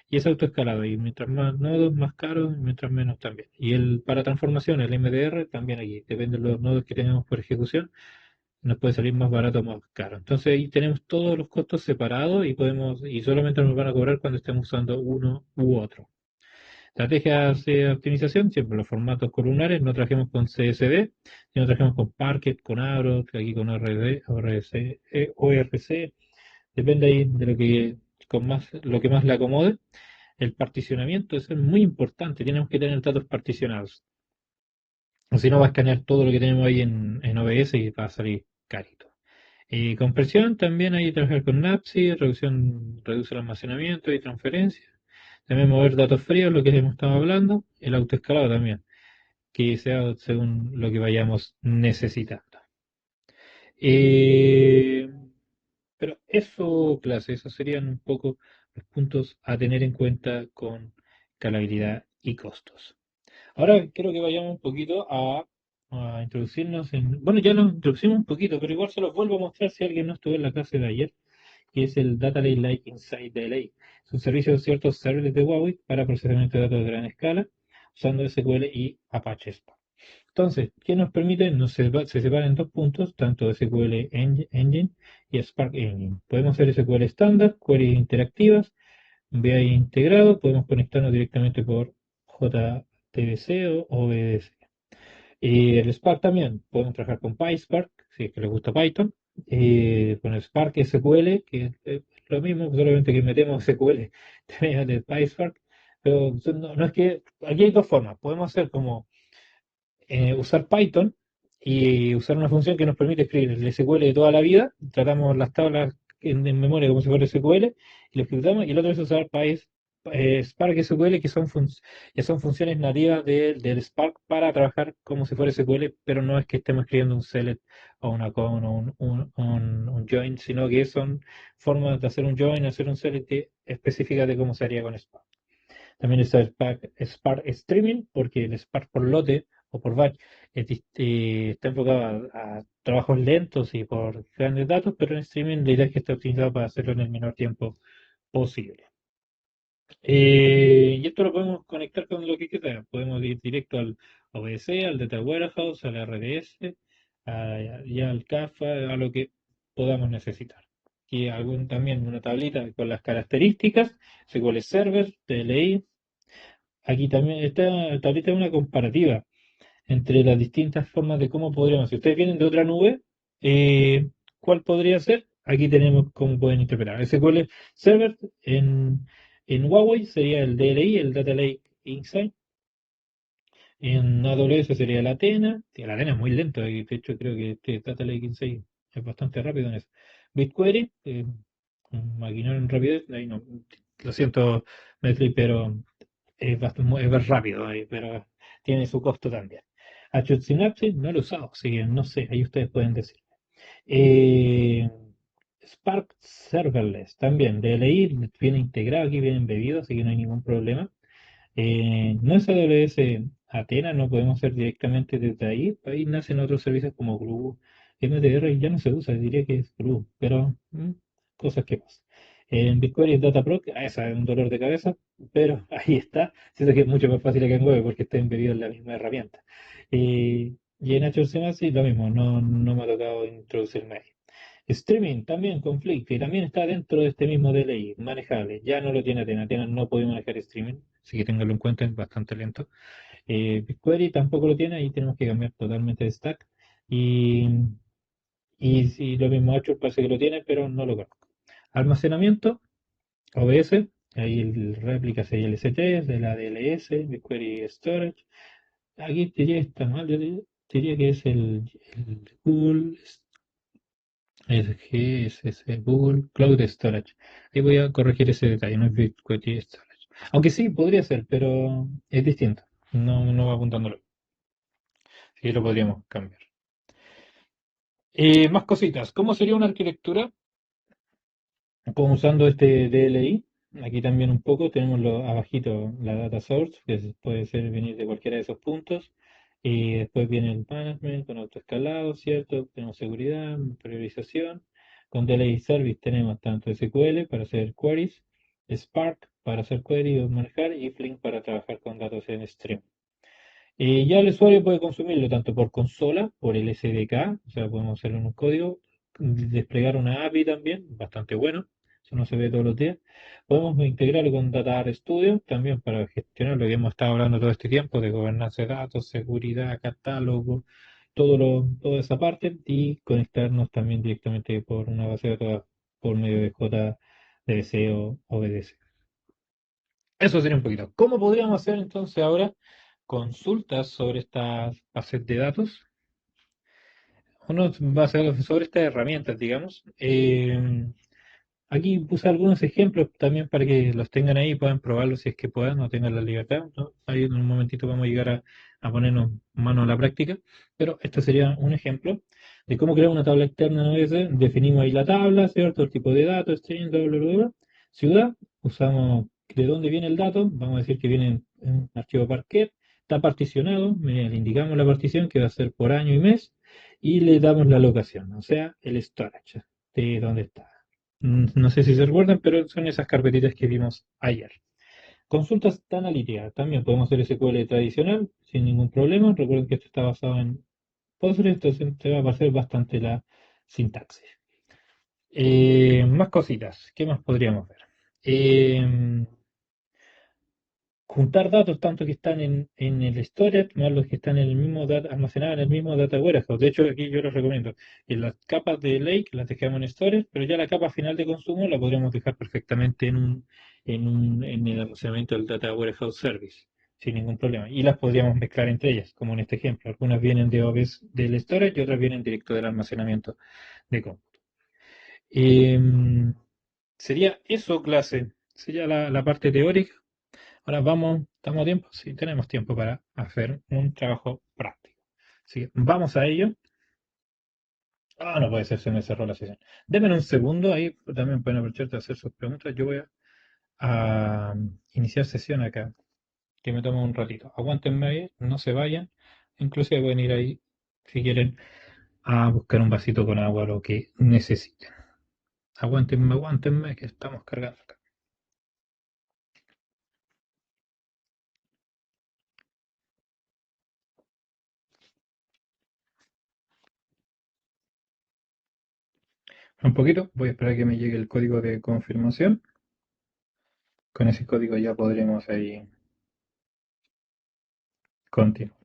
Y es autoescalado, y mientras más nodos, más caro, y mientras menos también. Y el para transformación, el MDR, también aquí, depende de los nodos que tenemos por ejecución, nos puede salir más barato o más caro. Entonces ahí tenemos todos los costos separados y y solamente nos van a cobrar cuando estemos usando uno u otro. Estrategias de optimización, siempre los formatos columnares, no trabajemos con CSV, sino trabajemos con Parquet, con Avro, aquí con ORC, ORC, depende ahí de lo que más le acomode. El particionamiento es muy importante, tenemos que tener datos particionados. O si no, va a escanear todo lo que tenemos ahí en OBS y va a salir carito. Y compresión, también hay que trabajar con NAPSI, reduce el almacenamiento y transferencia. También mover datos fríos, lo que hemos estado hablando. El autoescalado también, que sea según lo que vayamos necesitando. Eh, pero eso, clase, esos serían un poco los puntos a tener en cuenta con escalabilidad y costos. Ahora quiero que vayamos un poquito a introducirnos en... Bueno, ya nos introducimos un poquito, pero igual se los vuelvo a mostrar si alguien no estuvo en la clase de ayer, que es el Data Lake Lite Inside DLA. Es un servicio de ciertos servidores de Huawei para procesamiento de datos de gran escala, usando SQL y Apache Spark. Entonces, ¿qué nos permite? Se separa en dos puntos, tanto SQL Engine y Spark Engine. Podemos hacer SQL estándar, queries interactivas, BI integrado, podemos conectarnos directamente por JTBC o OBS. Y el Spark también, podemos trabajar con PySpark, si es que les gusta Python, con el Spark SQL, que es lo mismo, solamente que metemos SQL de PySpark, pero no es que, aquí hay dos formas, podemos hacer como usar Python y usar una función que nos permite escribir el SQL de toda la vida. Tratamos las tablas en memoria como si fuera SQL y lo ejecutamos. Y el otro es usar Spark SQL, que ya son funciones nativas del Spark para trabajar como si fuera SQL, pero no es que estemos escribiendo un select o una con o un join, sino que son formas de hacer un join, hacer un select específicas de cómo se haría con Spark. También está el Spark Streaming, porque el Spark por lote o por batch está enfocado a trabajos lentos y por grandes datos, pero en streaming la idea es que esté optimizado para hacerlo en el menor tiempo posible. Y esto lo podemos conectar con lo que quiera. Podemos ir directo al OBS, al Data Warehouse, al RDS, y al Kafka, a lo que podamos necesitar. Y también una tablita con las características, SQL Server, TLI. Aquí también esta tablita es una comparativa entre las distintas formas de cómo podríamos. Si ustedes vienen de otra nube, ¿cuál podría ser? Aquí tenemos cómo pueden interpretar. SQL Server en Huawei sería el DLI, el Data Lake Insight. En AWS sería el Athena. Sí, el Athena es muy lento, y de hecho creo que este Data Lake Insight es bastante rápido en eso. BigQuery, un maquinón en rapidez, ahí no, lo siento, Metri, pero es rápido, pero tiene su costo también. Azure Synapse no lo he usado, así que no sé, ahí ustedes pueden decir. Eh, Spark Serverless también, DLI viene integrado aquí, viene embebido, así que no hay ningún problema. No es AWS Athena, no podemos hacer directamente desde ahí. Ahí nacen otros servicios como Glue, MDR ya no se usa, diría que es Glue, pero cosas que pasan. En BigQuery es Dataproc, esa es un dolor de cabeza, pero ahí está. Siento que es mucho más fácil que en Web porque está embebido en la misma herramienta. Y en HCMA sí, lo mismo, no me ha tocado introducirme ahí. Streaming también conflicto y también está dentro de este mismo DLI, manejable. Ya no lo tiene Athena, Athena no puede manejar streaming, así que ténganlo en cuenta, es bastante lento. BigQuery tampoco lo tiene, ahí tenemos que cambiar totalmente de stack. Y, y si lo mismo Azure parece que lo tiene, pero no lo conozco. Almacenamiento, OBS, ahí el réplica sería el S3 de la DLS, BigQuery Storage. Aquí diría que está mal, yo diría que es el Google es GSS, Google Cloud Storage. Ahí voy a corregir ese detalle, no es BigQuery Storage. Aunque sí, podría ser, pero es distinto. no va apuntándolo. Así que lo podríamos cambiar. Más cositas. ¿Cómo sería una arquitectura? Como usando este DLI. Aquí también un poco tenemos abajito la data source, que puede ser venir de cualquiera de esos puntos. Y después viene el management con autoescalado, ¿cierto? Tenemos seguridad, priorización. Con DLI Service tenemos tanto SQL para hacer queries, Spark para hacer queries o manejar y Flink para trabajar con datos en stream. Ya el usuario puede consumirlo tanto por consola, por el SDK, o sea, podemos hacerlo en un código, desplegar una API también, bastante bueno, eso no se ve todos los días. Podemos integrarlo con Data Studio también para gestionar lo que hemos estado hablando todo este tiempo de gobernanza de datos, seguridad, catálogo, toda esa parte y conectarnos también directamente por una base de datos por medio de JDBC o OBDC. Eso sería un poquito. ¿Cómo podríamos hacer entonces ahora consultas sobre estas bases de datos? Uno va a hacer sobre estas herramientas, digamos. Aquí puse algunos ejemplos también para que los tengan ahí y puedan probarlos si es que puedan, no tengan la libertad, ¿no? Ahí en un momentito vamos a llegar a ponernos mano a la práctica, pero este sería un ejemplo de cómo crear una tabla externa en OS. Definimos ahí la tabla, ¿cierto? El tipo de datos, string, bla, bla, bla, bla. Ciudad, usamos de dónde viene el dato, vamos a decir que viene en un archivo Parquet, está particionado, le indicamos la partición que va a ser por año y mes y le damos la locación, o sea, el storage de dónde está. No sé si se recuerdan, pero son esas carpetitas que vimos ayer. Consultas analíticas. También podemos hacer SQL tradicional sin ningún problema. Recuerden que esto está basado en Postgres, entonces te va a parecer bastante la sintaxis. Más cositas. ¿Qué más podríamos ver? Eh, Juntar datos tanto que están en el storage más los que están en el mismo data, almacenados en el mismo data warehouse. De hecho, aquí yo les recomiendo que las capas de Lake las dejamos en storage, pero ya la capa final de consumo la podríamos dejar perfectamente en el almacenamiento del data warehouse service, sin ningún problema. Y las podríamos mezclar entre ellas, como en este ejemplo. Algunas vienen de OBS del storage y otras vienen directo del almacenamiento de cómputo. Sería eso clase, sería la parte teórica. Ahora vamos, ¿estamos a tiempo? Sí, tenemos tiempo para hacer un trabajo práctico. Así que vamos a ello. Ah, no puede ser, se me cerró la sesión. Denme un segundo, ahí también pueden aprovechar de hacer sus preguntas. Yo voy a iniciar sesión acá, que me toma un ratito. Aguántenme ahí, no se vayan. Inclusive pueden ir ahí, si quieren, a buscar un vasito con agua, lo que necesiten. Aguántenme, que estamos cargando acá. Un poquito, voy a esperar a que me llegue el código de confirmación. Con ese código ya podremos ahí continuar.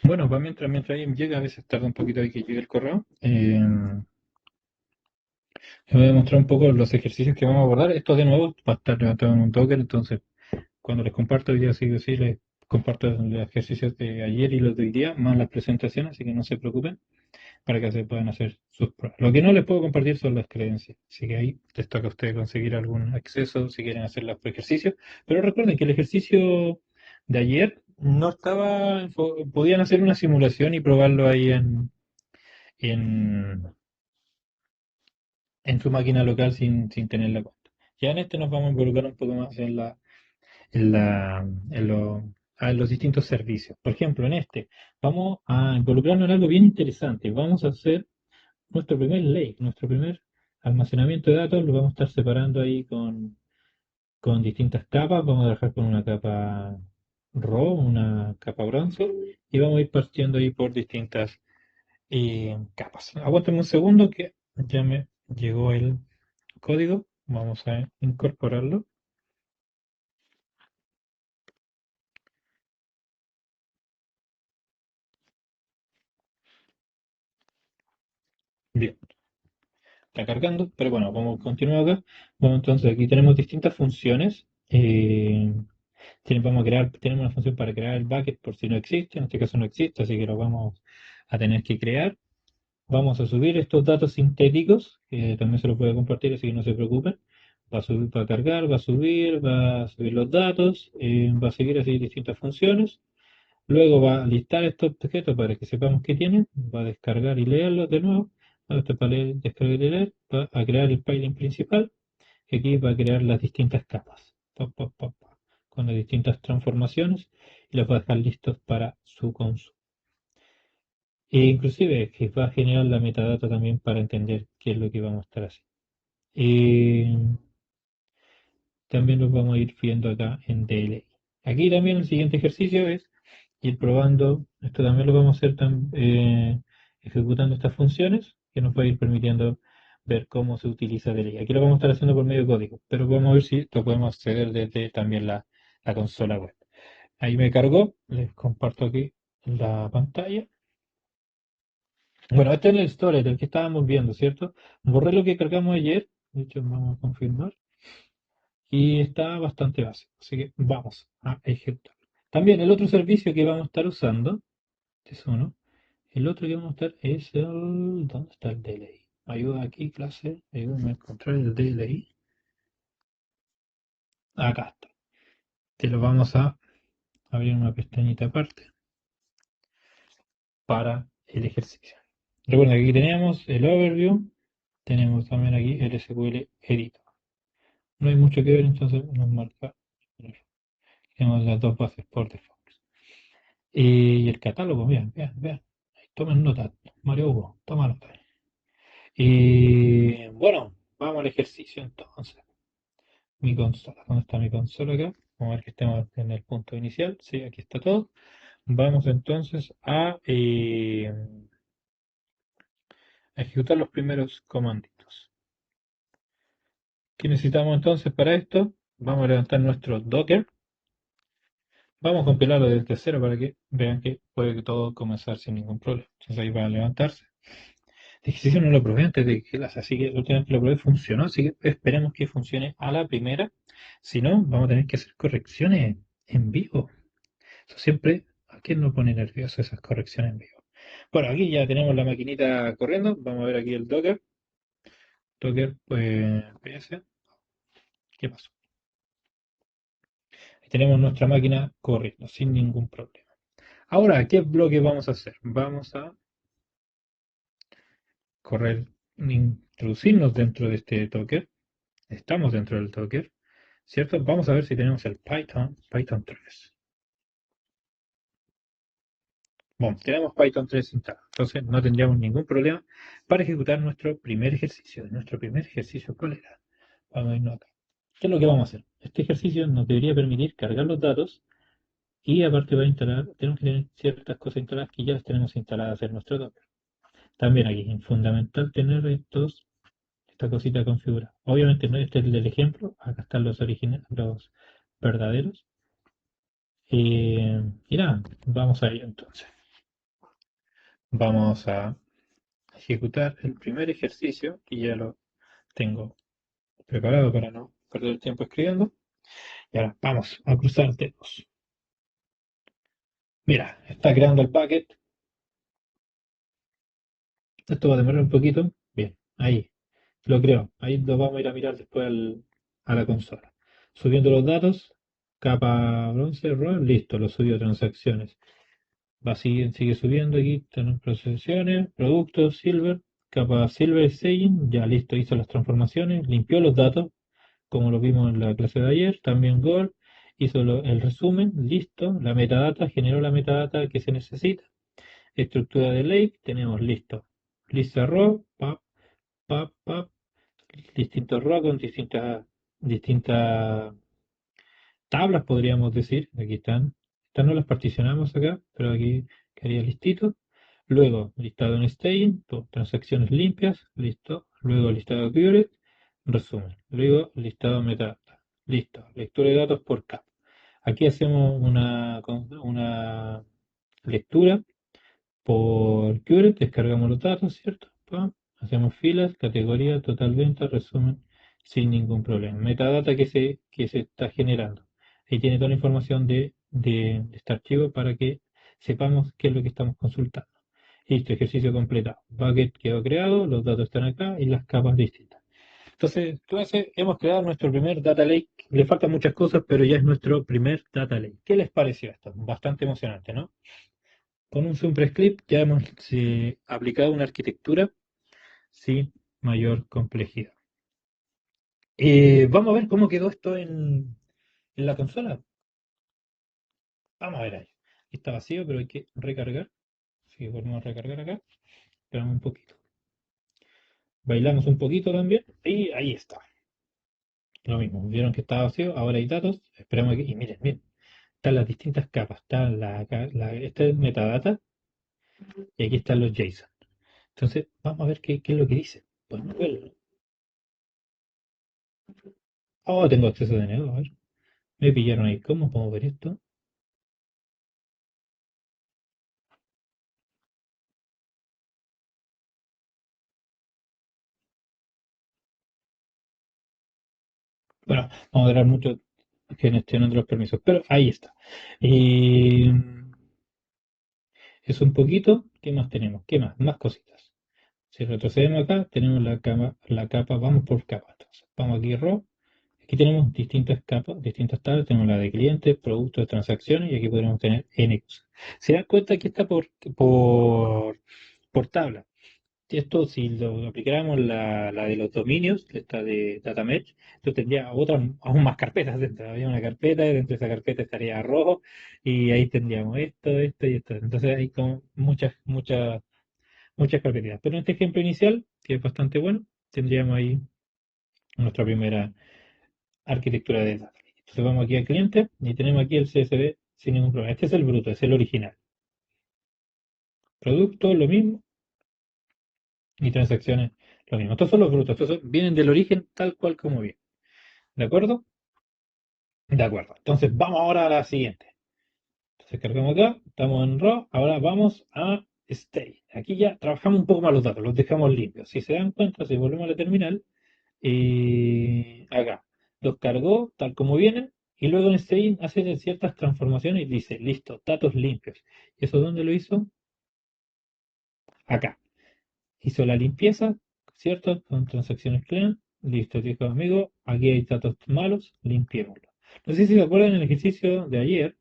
Bueno, pues mientras ahí llega, a veces tarda un poquito ahí que llegue el correo. Les voy a mostrar un poco los ejercicios que vamos a abordar. Esto de nuevo va a estar levantado en un token, entonces cuando les comparto hoy día, sí o sí, les comparto los ejercicios de ayer y los de hoy día, más las presentaciones, así que no se preocupen para que se puedan hacer sus pruebas. Lo que no les puedo compartir son las creencias, así que ahí les toca a ustedes conseguir algún acceso si quieren hacer los ejercicios. Pero recuerden que el ejercicio de ayer no estaba, podían hacer una simulación y probarlo ahí en, en su máquina local sin tener la cuenta. Ya en este nos vamos a involucrar un poco más en, la, en, lo- en los distintos servicios. Por ejemplo, en este vamos a involucrarnos en algo bien interesante. Vamos a hacer nuestro primer lake, nuestro primer almacenamiento de datos. Lo vamos a estar separando ahí con distintas capas. Vamos a dejar con una capa RAW, una capa bronce, y vamos a ir partiendo ahí por distintas capas. Aguántame un segundo que ya me llegó el código. Vamos a incorporarlo. Bien, está cargando, pero bueno, vamos a continuar acá. Bueno, entonces aquí tenemos distintas funciones. Vamos a crear, tenemos una función para crear el bucket por si no existe, en este caso no existe, así que lo vamos a tener que crear. Vamos a subir estos datos sintéticos, que también se los puede compartir, así que no se preocupen. Va a subir, va a cargar, va a subir los datos, va a seguir así distintas funciones. Luego va a listar estos objetos para que sepamos qué tienen, va a descargar y leerlos de nuevo. Esto para leer, descargar y leer, va a crear el pipeline principal, que aquí va a crear las distintas capas, con las distintas transformaciones y los va a dejar listos para su consumo. E inclusive que va a generar la metadata también para entender qué es lo que vamos a estar haciendo. También lo vamos a ir viendo acá en DLI. Aquí también el siguiente ejercicio es ir probando, esto también lo vamos a hacer ejecutando estas funciones que nos va a ir permitiendo ver cómo se utiliza DLI. Aquí lo vamos a estar haciendo por medio de código, pero vamos a ver si lo podemos acceder desde también la consola web. Ahí me cargó, les comparto aquí la pantalla. Bueno, este es el storage, el que estábamos viendo, ¿cierto? Borré lo que cargamos ayer, de hecho vamos a confirmar, y está bastante básico, así que vamos a ejecutar. También el otro servicio que vamos a estar usando, este es uno, el otro que vamos a estar es el, ¿dónde está el DLI? Ayuda aquí, clase, ayúdame a encontrar el DLI. Acá está. Te lo vamos a abrir una pestañita aparte para el ejercicio. Recuerda que aquí tenemos el overview, tenemos también aquí el SQL Editor. No hay mucho que ver, entonces nos marca. Tenemos las dos bases por default. Y el catálogo, vean, vean, vean. Tomen nota, Mario Hugo, toma nota. Y bueno, vamos al ejercicio entonces. Mi consola, ¿dónde está mi consola acá? Vamos a ver que estemos en el punto inicial. Sí, aquí está todo. Vamos entonces a ejecutar los primeros comanditos. ¿Qué necesitamos entonces para esto? Vamos a levantar nuestro Docker. Vamos a compilarlo desde cero para que vean que puede todo comenzar sin ningún problema. Entonces ahí va a levantarse. El ejercicio no lo probé antes de que clase, así que la última vez que lo probé funcionó, así que esperemos que funcione a la primera. Si no, vamos a tener que hacer correcciones en vivo. Eso siempre, ¿a quién nos pone nervioso esas correcciones en vivo? Bueno, aquí ya tenemos la maquinita corriendo. Vamos a ver aquí el Docker. Docker, pues, PS. ¿Qué pasó? Ahí tenemos nuestra máquina corriendo sin ningún problema. Ahora, ¿qué bloque vamos a hacer? Vamos a correr, introducirnos dentro de este Docker. Estamos dentro del Docker, ¿cierto? Vamos a ver si tenemos el Python 3. Bueno, tenemos Python 3 instalado, entonces no tendríamos ningún problema para ejecutar nuestro primer ejercicio. Nuestro primer ejercicio, ¿cuál era? Vamos a irnos acá. ¿Qué es lo que vamos a hacer? Este ejercicio nos debería permitir cargar los datos y aparte va a instalar, tenemos que tener ciertas cosas instaladas que ya las tenemos instaladas en nuestro Docker. También aquí es fundamental tener esta cosita configurada. Obviamente no este es el ejemplo, acá están los originales, los verdaderos. Y nada, vamos a ir entonces. Vamos a ejecutar el primer ejercicio, que ya lo tengo preparado para no perder el tiempo escribiendo. Y ahora vamos a cruzar dedos. Mira, está creando el packet. Esto va a demorar un poquito. Bien, ahí lo creo. Ahí lo vamos a ir a mirar después a la consola. Subiendo los datos, capa bronce, RAW, listo, lo subió a transacciones. Sigue subiendo aquí, tenemos procesiones, productos, silver, capa silver staging, ya listo, hizo las transformaciones, limpió los datos, como lo vimos en la clase de ayer, también Gold, hizo el resumen, listo, la metadata, generó la metadata que se necesita, estructura de lake, tenemos listo, lista raw, pap, pap, pap, distintos raw con distintas tablas, podríamos decir, aquí están, estas no las particionamos acá, pero aquí quedaría listito. Luego, listado en staging, transacciones limpias, listo. Luego, listado query, resumen. Luego, listado metadata, listo. Lectura de datos por capa. Aquí hacemos una lectura por query, descargamos los datos, ¿cierto? Hacemos filas, categoría, total venta, resumen, sin ningún problema. Metadata que se está generando. Ahí tiene toda la información de este archivo para que sepamos qué es lo que estamos consultando. Listo, ejercicio completado. Bucket quedó creado, los datos están acá y las capas distintas. Entonces, clase, hemos creado nuestro primer data lake. Le faltan muchas cosas, pero ya es nuestro primer data lake. ¿Qué les pareció esto? Bastante emocionante, ¿no? Con un SimPress ya hemos aplicado una arquitectura sin mayor complejidad. Vamos a ver cómo quedó esto en la consola. Vamos a ver ahí. Aquí está vacío, pero hay que recargar. Así que volvemos a recargar acá. Esperamos un poquito. Bailamos un poquito también. Y ahí está. Lo mismo. Vieron que estaba vacío. Ahora hay datos. Esperamos aquí. Y miren, miren. Están las distintas capas. Está este es metadata. Y aquí están los JSON. Entonces, vamos a ver qué es lo que dice. Podemos verlo. Oh, tengo acceso de nuevo. A ver. Me pillaron ahí. ¿Cómo podemos ver esto? Bueno, vamos a durar mucho gestionando los permisos, pero ahí está. Eh, es un poquito. ¿Qué más tenemos? ¿Qué más? Más cositas. Si retrocedemos acá, tenemos la capa, vamos por capas. Entonces, vamos aquí, RAW. Aquí tenemos distintas capas, distintas tablas. Tenemos la de clientes, productos, transacciones y aquí podemos tener N cosas. Se dan cuenta que está por tabla. Esto, si lo aplicáramos la de los dominios, esta de Data Mesh, esto tendría otras, aún más carpetas dentro. Había una carpeta, y dentro de esa carpeta estaría rojo, y ahí tendríamos esto y esto. Entonces hay como muchas carpetas. Pero en este ejemplo inicial, que es bastante bueno, tendríamos ahí nuestra primera arquitectura de data. Entonces vamos aquí al cliente y tenemos aquí el CSV sin ningún problema. Este es el bruto, es el original. Producto, lo mismo, y transacciones, lo mismo. Estos son los brutos, estos vienen del origen tal cual como viene. ¿De acuerdo? De acuerdo. Entonces vamos ahora a la siguiente. Entonces cargamos acá, estamos en RAW, ahora vamos a Stay. Aquí ya trabajamos un poco más los datos, los dejamos limpios. Si se dan cuenta, si volvemos a la terminal, acá los cargó tal como vienen y luego en Stay hace ciertas transformaciones y dice, listo, datos limpios. ¿Y eso dónde lo hizo? Acá. Hizo la limpieza, ¿cierto? Con transacciones clean. Listo, dijo amigo, aquí hay datos malos, limpiémoslo. No sé si se acuerdan el ejercicio de ayer.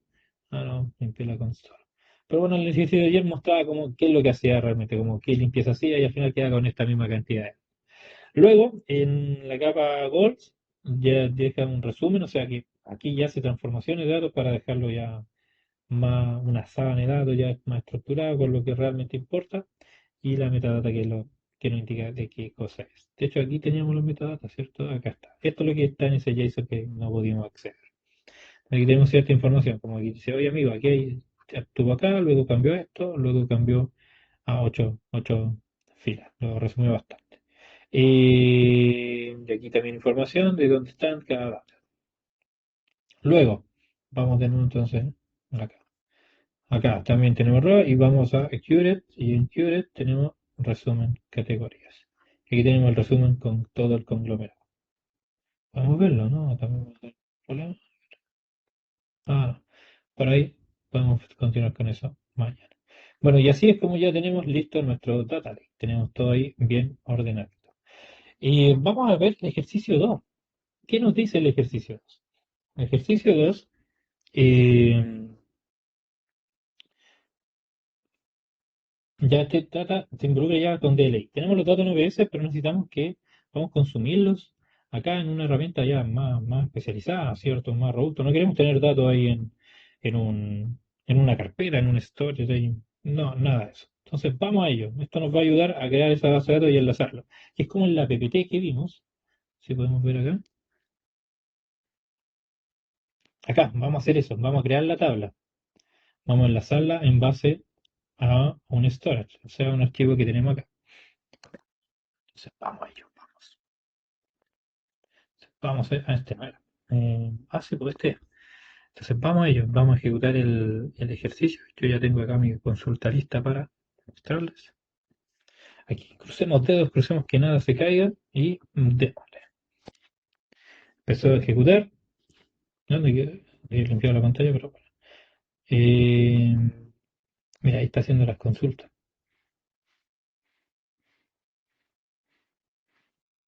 Ah, no, limpié la consola. Pero bueno, el ejercicio de ayer mostraba como qué es lo que hacía realmente, como qué limpieza hacía y al final queda con esta misma cantidad. Luego, en la capa Goals, ya deja un resumen, o sea que aquí ya hace transformaciones de datos para dejarlo ya más una sábana de datos ya más estructurada con lo que realmente importa y la metadata que nos indica de qué cosa es. De hecho, aquí teníamos los metadatas, ¿cierto? Acá está. Esto es lo que está en ese JSON que no pudimos acceder. Aquí tenemos cierta información, como aquí dice, oye amigo, aquí estuvo acá, luego cambió esto, luego cambió a ocho filas. Lo resumió bastante. Y aquí también información de dónde están cada data. Luego, vamos de nuevo entonces acá. Acá también tenemos RAW y vamos a Accurate y en Accurate tenemos resumen categorías. Aquí tenemos el resumen con todo el conglomerado. Podemos verlo, ¿no? También vamos a tener problemas. Ah, por ahí podemos continuar con eso mañana. Bueno, y así es como ya tenemos listo nuestro data lake. Tenemos todo ahí bien ordenado. Y vamos a ver el ejercicio 2. ¿Qué nos dice el ejercicio 2? El ejercicio 2 ya te trata, te involucra ya con delay. Tenemos los datos en OBS, pero necesitamos que vamos a consumirlos acá en una herramienta ya más especializada, ¿cierto? Más robusto. No queremos tener datos ahí en un, en una carpeta, en un storage, ahí. No, nada de eso. Entonces vamos a ello. Esto nos va a ayudar a crear esa base de datos y enlazarlo. Y es como en la PPT que vimos, si podemos ver acá. Acá, vamos a hacer eso, vamos a crear la tabla. Vamos a enlazarla en base a un storage, o sea, un archivo que tenemos acá. Entonces vamos a ello. Vamos a este, no era. Sí, pues este. Entonces vamos a ello, vamos a ejecutar el ejercicio. Yo ya tengo acá mi consulta lista para mostrarles. Aquí crucemos dedos, crucemos que nada se caiga y démosle. Empezó a ejecutar. ¿Dónde quedó? He limpiado la pantalla, pero bueno. Eh, Mira, ahí está haciendo las consultas.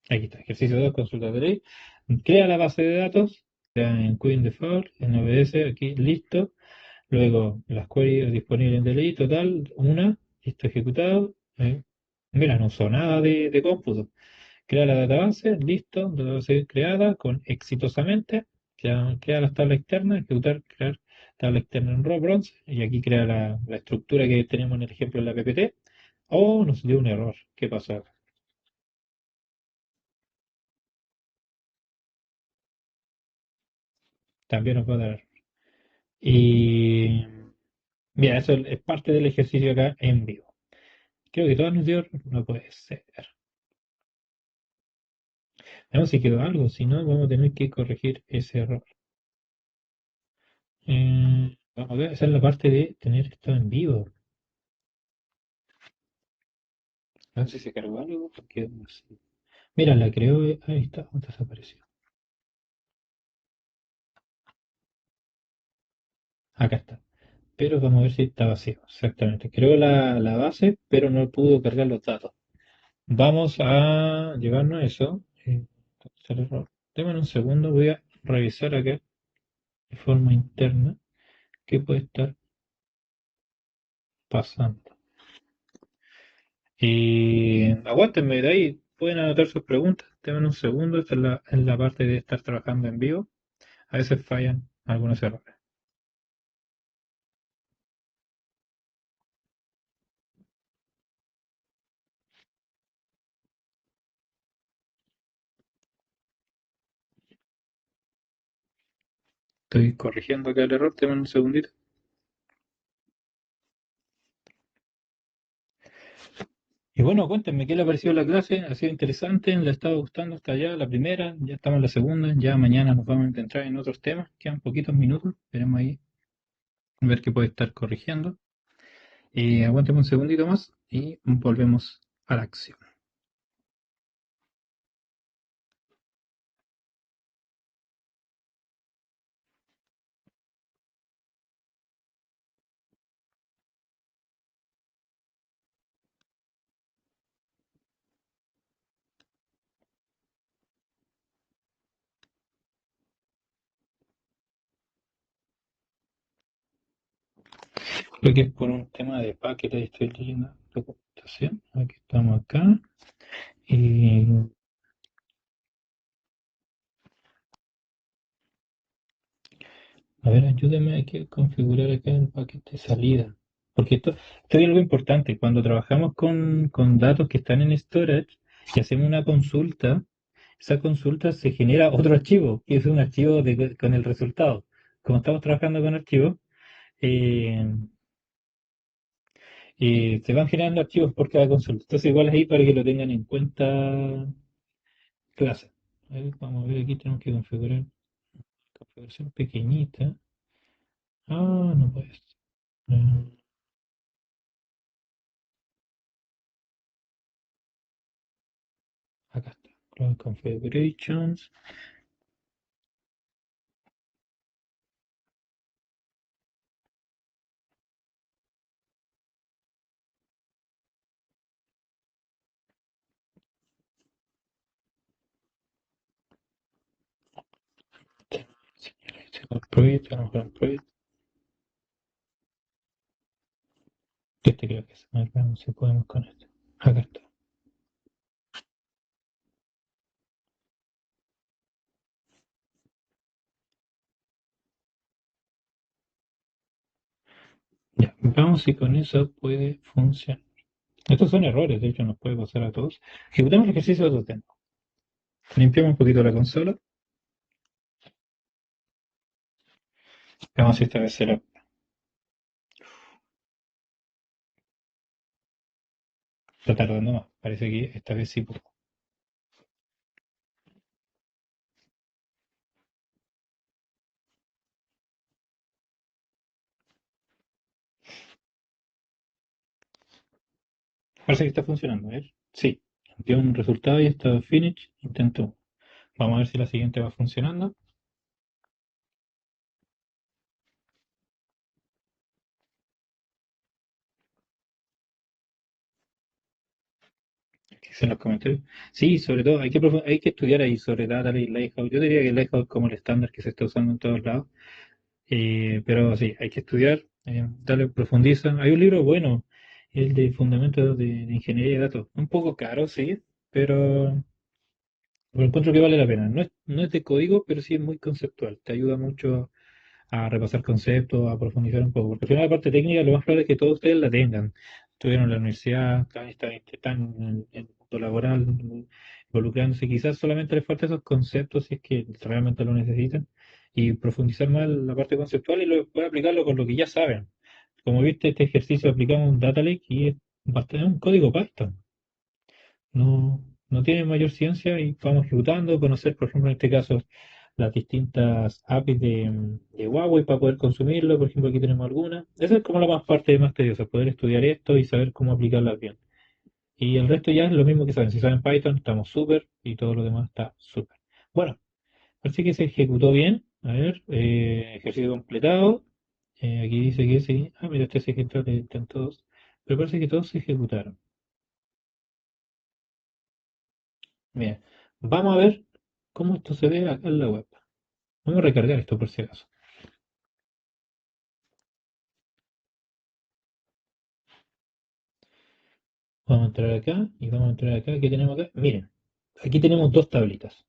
Aquí está, ejercicio 2, consulta de ley. Crea la base de datos, ya en Queen Default, en OBS, aquí, listo. Luego, las queries disponibles en DLI, total, una, listo, ejecutado. Mira, no usó nada de cómputo. Crea la database, listo, database creada con exitosamente. Crea las tablas externas, ejecutar, crear tabla externa en raw bronze. Y aquí crea la estructura que tenemos en el ejemplo en la PPT. Oh, nos dio un error. ¿Qué pasa? También nos va a dar. Y mira, eso es parte del ejercicio acá en vivo. Creo que todas nos dio, no puede ser. Veamos si quedó algo, si no, vamos a tener que corregir ese error. Vamos a ver, esa es la parte de tener esto en vivo. A ver si se cargó algo, porque no sé. Mira, la creó, ahí está, desapareció. Acá está. Pero vamos a ver si está vacío. Exactamente. Creó la base, pero no pudo cargar los datos. Vamos a llevarnos eso. Tercer error. Deme un segundo, voy a revisar acá de forma interna qué puede estar pasando. Y aguántenme de ahí, pueden anotar sus preguntas. Denme un segundo, esta es la parte de estar trabajando en vivo. A veces fallan algunos errores. Estoy corrigiendo acá el error, denme un segundito. Y bueno, cuéntenme qué le ha parecido la clase, ha sido interesante, le ha estado gustando hasta allá, la primera, ya estamos en la segunda, ya mañana nos vamos a intentar en otros temas, quedan poquitos minutos, veremos ahí, a ver qué puede estar corrigiendo. Y aguánteme un segundito más y volvemos a la acción. Creo que es por un tema de paquete, estoy leyendo documentación, aquí estamos acá, y a ver, ayúdeme aquí a configurar acá el paquete de salida. Porque esto es algo importante. Cuando trabajamos con datos que están en storage y hacemos una consulta, esa consulta se genera otro archivo, que es un archivo con el resultado. Como estamos trabajando con archivos, eh, se van generando archivos por cada consulta. Entonces, igual ahí para que lo tengan en cuenta clase. A ver, vamos a ver, aquí tenemos que configurar configuración pequeñita. Ah, no puede ser. Mm, Acá está. Cloud Configurations. Project, vamos con el project. Este creo que es. A ver, veamos si podemos con esto. Acá está. Ya, vamos si con eso puede funcionar. Estos son errores, de hecho nos puede pasar a todos. Ejecutamos el ejercicio de otro tema. Limpiamos un poquito la consola. Veamos si esta vez será. Está tardando más. Parece que esta vez sí puedo. Parece que está funcionando. A ver. Sí, dio un resultado y está finish. Intento. Vamos a ver si la siguiente va funcionando. ¿Qué dicen los comentarios? Sí, sobre todo, hay que estudiar ahí sobre Data Lake Lighthouse. Yo diría que Lighthouse es como el estándar que se está usando en todos lados. Pero sí, hay que estudiar, darle profundiza. Hay un libro bueno, el de Fundamentos de Ingeniería de Datos. Un poco caro, sí, pero encuentro que vale la pena. No es de código, pero sí es muy conceptual. Te ayuda mucho a repasar conceptos, a profundizar un poco. Porque al final la parte técnica lo más probable es que todos ustedes la tengan. Estuvieron en la universidad, están en el mundo laboral, involucrándose. Quizás solamente les falta esos conceptos si es que realmente lo necesitan. Y profundizar más en la parte conceptual y luego poder aplicarlo con lo que ya saben. Como viste, este ejercicio aplicamos un data lake y es bastante un código Python. No, no tiene mayor ciencia y vamos ejecutando, conocer, por ejemplo, en este caso, las distintas APIs de Huawei para poder consumirlo. Por ejemplo, aquí tenemos algunas. Esa es como la más parte más tediosa, poder estudiar esto y saber cómo aplicarlas bien. Y el resto ya es lo mismo que saben. Si saben Python, estamos súper y todo lo demás está súper. Bueno, parece que se ejecutó bien. A ver, ejercicio completado. Aquí dice que sí. Ah, mira, este se ejecutó, están todos. Pero parece que todos se ejecutaron. Bien, vamos a ver cómo esto se ve acá en la web. Vamos a recargar esto por si acaso. Vamos a entrar acá y vamos a entrar acá. ¿Qué tenemos acá? Miren, aquí tenemos dos tablitas.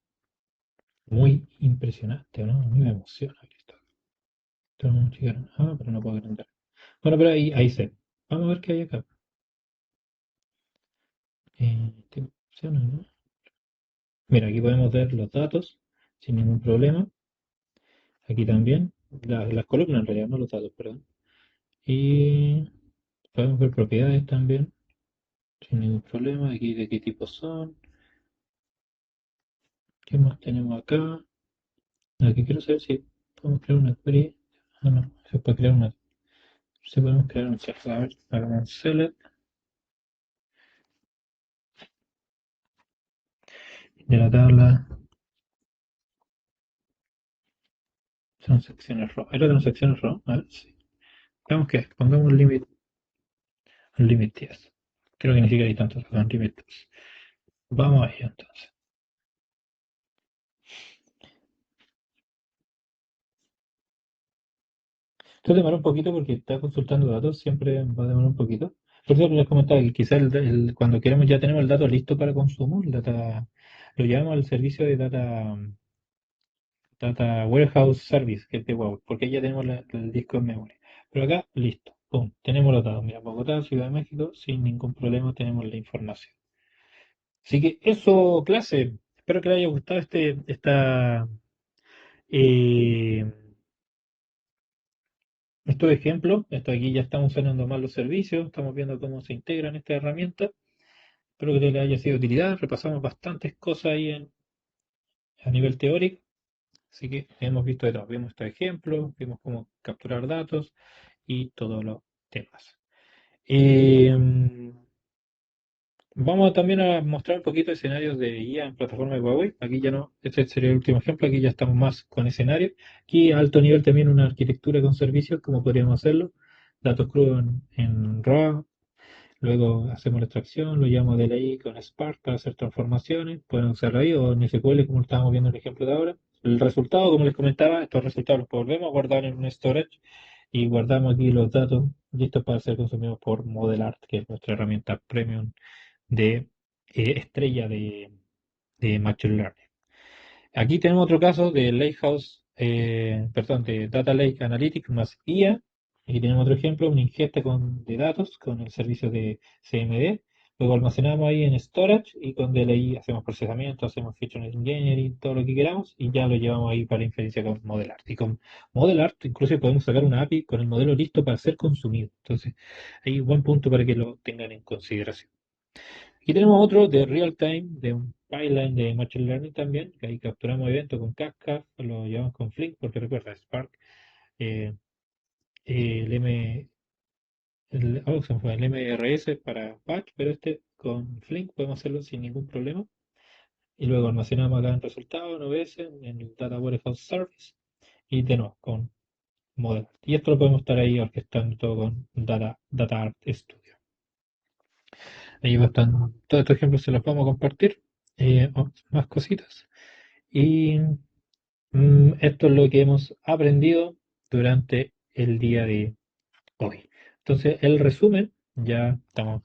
Muy impresionante, ¿no? A mí me emociona ver esto. Ah, pero no puedo agrandar. Bueno, pero ahí se. Vamos a ver qué hay acá. ¿Qué opciones, no? Mira, aquí podemos ver los datos sin ningún problema. Aquí también. Las columnas en realidad, no los datos, perdón. Y podemos ver propiedades también sin ningún problema. Aquí de qué tipo son. ¿Qué más tenemos acá? Aquí quiero saber si podemos crear una query. Ah, no, se puede crear una. Si podemos crear un chat. A ver, hagamos un select de la tabla transacciones raw. ¿Era transacciones raw? A ver, sí. Veamos que pongamos un limit 10. Creo que ni siquiera hay tantos con límites. Vamos ahí entonces. Esto demora un poquito porque está consultando datos, siempre va a demorar un poquito. Por eso les comentaba que quizás cuando queremos ya tenemos el dato listo para consumo, lo llevamos al servicio de Data Warehouse Service, que es de Huawei, porque ya tenemos el disco en memoria. Pero acá, listo, pum, tenemos los datos. Mira, Bogotá, Ciudad de México, sin ningún problema tenemos la información. Así que eso, clase. Espero que les haya gustado eh, estos ejemplos. Esto aquí ya estamos usando más los servicios, estamos viendo cómo se integran estas herramientas. Espero que les haya sido de utilidad. Repasamos bastantes cosas ahí a nivel teórico. Así que hemos visto de todo. Vimos estos ejemplos, vimos cómo capturar datos y todos los temas. Eh, Vamos también a mostrar un poquito de escenarios de IA en plataforma de Huawei. Aquí ya no, este sería el último ejemplo, aquí ya estamos más con escenarios. Aquí a alto nivel también una arquitectura con servicios, como podríamos hacerlo. Datos crudos en RAW, luego hacemos la extracción, lo llevamos de ahí con Spark para hacer transformaciones, pueden usarlo ahí o en SQL como estábamos viendo en el ejemplo de ahora. El resultado, como les comentaba, estos resultados los volvemos a guardar en un storage y guardamos aquí los datos listos para ser consumidos por Modelart, que es nuestra herramienta premium de estrella de Machine Learning. Aquí tenemos otro caso de Lakehouse, perdón, de Data Lake Analytics más IA. Aquí tenemos otro ejemplo, una ingesta de datos con el servicio de CMD. Luego almacenamos ahí en storage y con DLI hacemos procesamiento, hacemos feature engineering, todo lo que queramos y ya lo llevamos ahí para inferencia con ModelArt. Y con ModelArt incluso podemos sacar una API con el modelo listo para ser consumido. Entonces, hay un buen punto para que lo tengan en consideración. Aquí tenemos otro de real time, de un pipeline de Machine Learning también, que ahí capturamos eventos con Kafka, lo llevamos con Flink, porque recuerda, Spark, eh, el se me fue el MRS para batch, pero este con Flink podemos hacerlo sin ningún problema. Y luego almacenamos acá en resultado en OBS, en el Data Warehouse Service, y de nuevo con Model. Y esto lo podemos estar ahí orquestando todo con Data Art Studio. Ahí están todos estos ejemplos, se los vamos a compartir. Más cositas. Y esto es lo que hemos aprendido durante el día de hoy. Entonces, el resumen, ya estamos,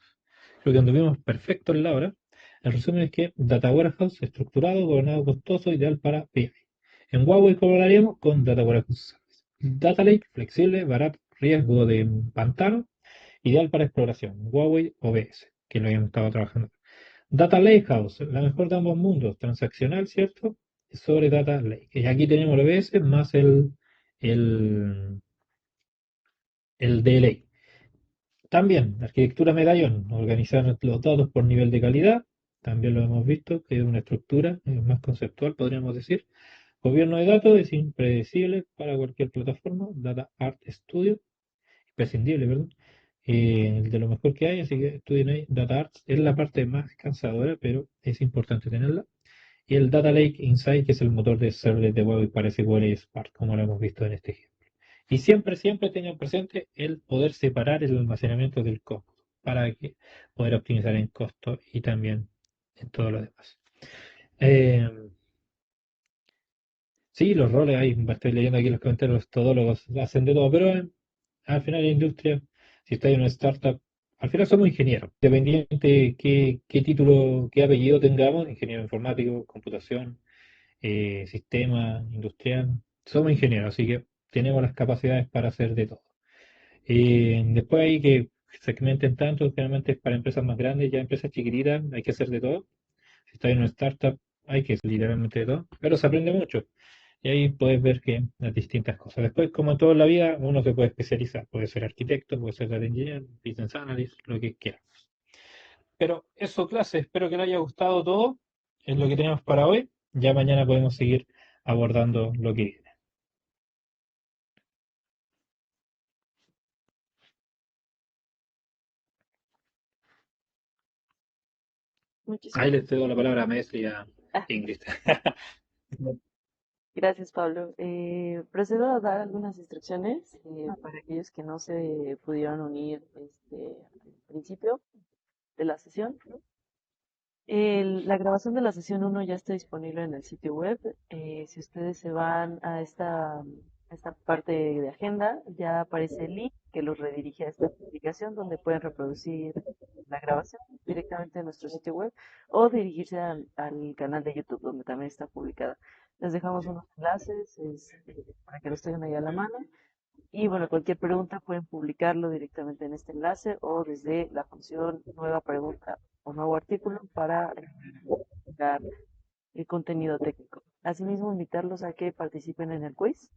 creo que anduvimos perfecto en la hora. El resumen es que Data Warehouse estructurado, gobernado, costoso, ideal para BI. En Huawei colaboraríamos con Data Warehouse Service. Data Lake, flexible, barato, riesgo de pantano, ideal para exploración. Huawei OBS, que lo habíamos estado trabajando. Data Lakehouse, la mejor de ambos mundos, transaccional, ¿cierto? Sobre Data Lake. Y aquí tenemos el OBS más el, el DLA. También, arquitectura medallón, organizar los datos por nivel de calidad, también lo hemos visto, que es una estructura más conceptual, podríamos decir. Gobierno de datos es impredecible para cualquier plataforma, Data Art Studio, imprescindible, ¿verdad? De lo mejor que hay, así que estudien ahí. Data Arts es la parte más cansadora, pero es importante tenerla. Y el Data Lake Insight, que es el motor de serverless de web para SQL y Spark, como lo hemos visto en este ejemplo. Y siempre, siempre tengan presente el poder separar el almacenamiento del cómputo para que poder optimizar en costo y también en todo lo demás. Eh, sí, los roles ahí, estoy leyendo aquí los comentarios, los todólogos hacen de todo, pero al final la industria, si está en una startup, al final somos ingenieros, dependiente qué título, qué apellido tengamos, ingeniero informático, computación, sistema industrial, somos ingenieros, así que tenemos las capacidades para hacer de todo. Después hay que segmenten tanto, generalmente es para empresas más grandes, ya empresas chiquititas, hay que hacer de todo. Si estás en una startup, hay que hacer literalmente de todo, pero se aprende mucho. Y ahí puedes ver que las distintas cosas. Después, como en toda la vida, uno se puede especializar. Puede ser arquitecto, puede ser data engineer, business analyst, lo que quiera. Pero eso, clase, espero que les haya gustado todo. Es lo que tenemos para hoy. Ya mañana podemos seguir abordando lo que viene. Muchísimas Ahí les cedo la palabra a Messi y a ah, Ingrid. gracias, Pablo. Procedo a dar algunas instrucciones para aquellos que no se pudieron unir al principio de la sesión. La grabación de la sesión uno ya está disponible en el sitio web. Si ustedes se van a esta parte de agenda, ya aparece el link que los redirige a esta aplicación donde pueden reproducir la grabación directamente en nuestro sitio web o dirigirse al canal de YouTube donde también está publicada. Les dejamos unos enlaces para que los tengan ahí a la mano. Y bueno, cualquier pregunta pueden publicarlo directamente en este enlace o desde la función nueva pregunta o nuevo artículo para dar el contenido técnico. Asimismo, invitarlos a que participen en el quiz.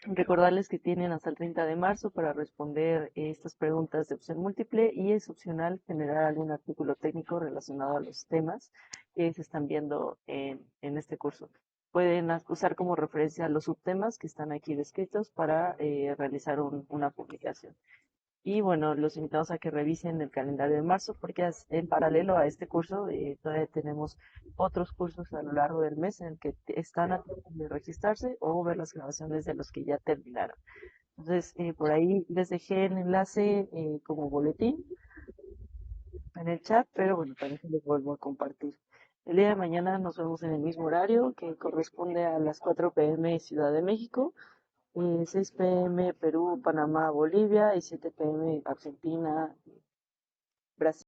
Recordarles que tienen hasta el 30 de marzo para responder estas preguntas de opción múltiple y es opcional generar algún artículo técnico relacionado a los temas que se están viendo en este curso. Pueden usar como referencia los subtemas que están aquí descritos para realizar una publicación. Y bueno, los invitamos a que revisen el calendario de marzo porque en paralelo a este curso todavía tenemos otros cursos a lo largo del mes en el que están a tiempo de registrarse o ver las grabaciones de los que ya terminaron. Entonces, por ahí les dejé el enlace como boletín en el chat, pero bueno, también se los vuelvo a compartir. El día de mañana nos vemos en el mismo horario que corresponde a las 4 p.m. Ciudad de México, 6 p.m. Perú, Panamá, Bolivia y 7 p.m. Argentina, Brasil.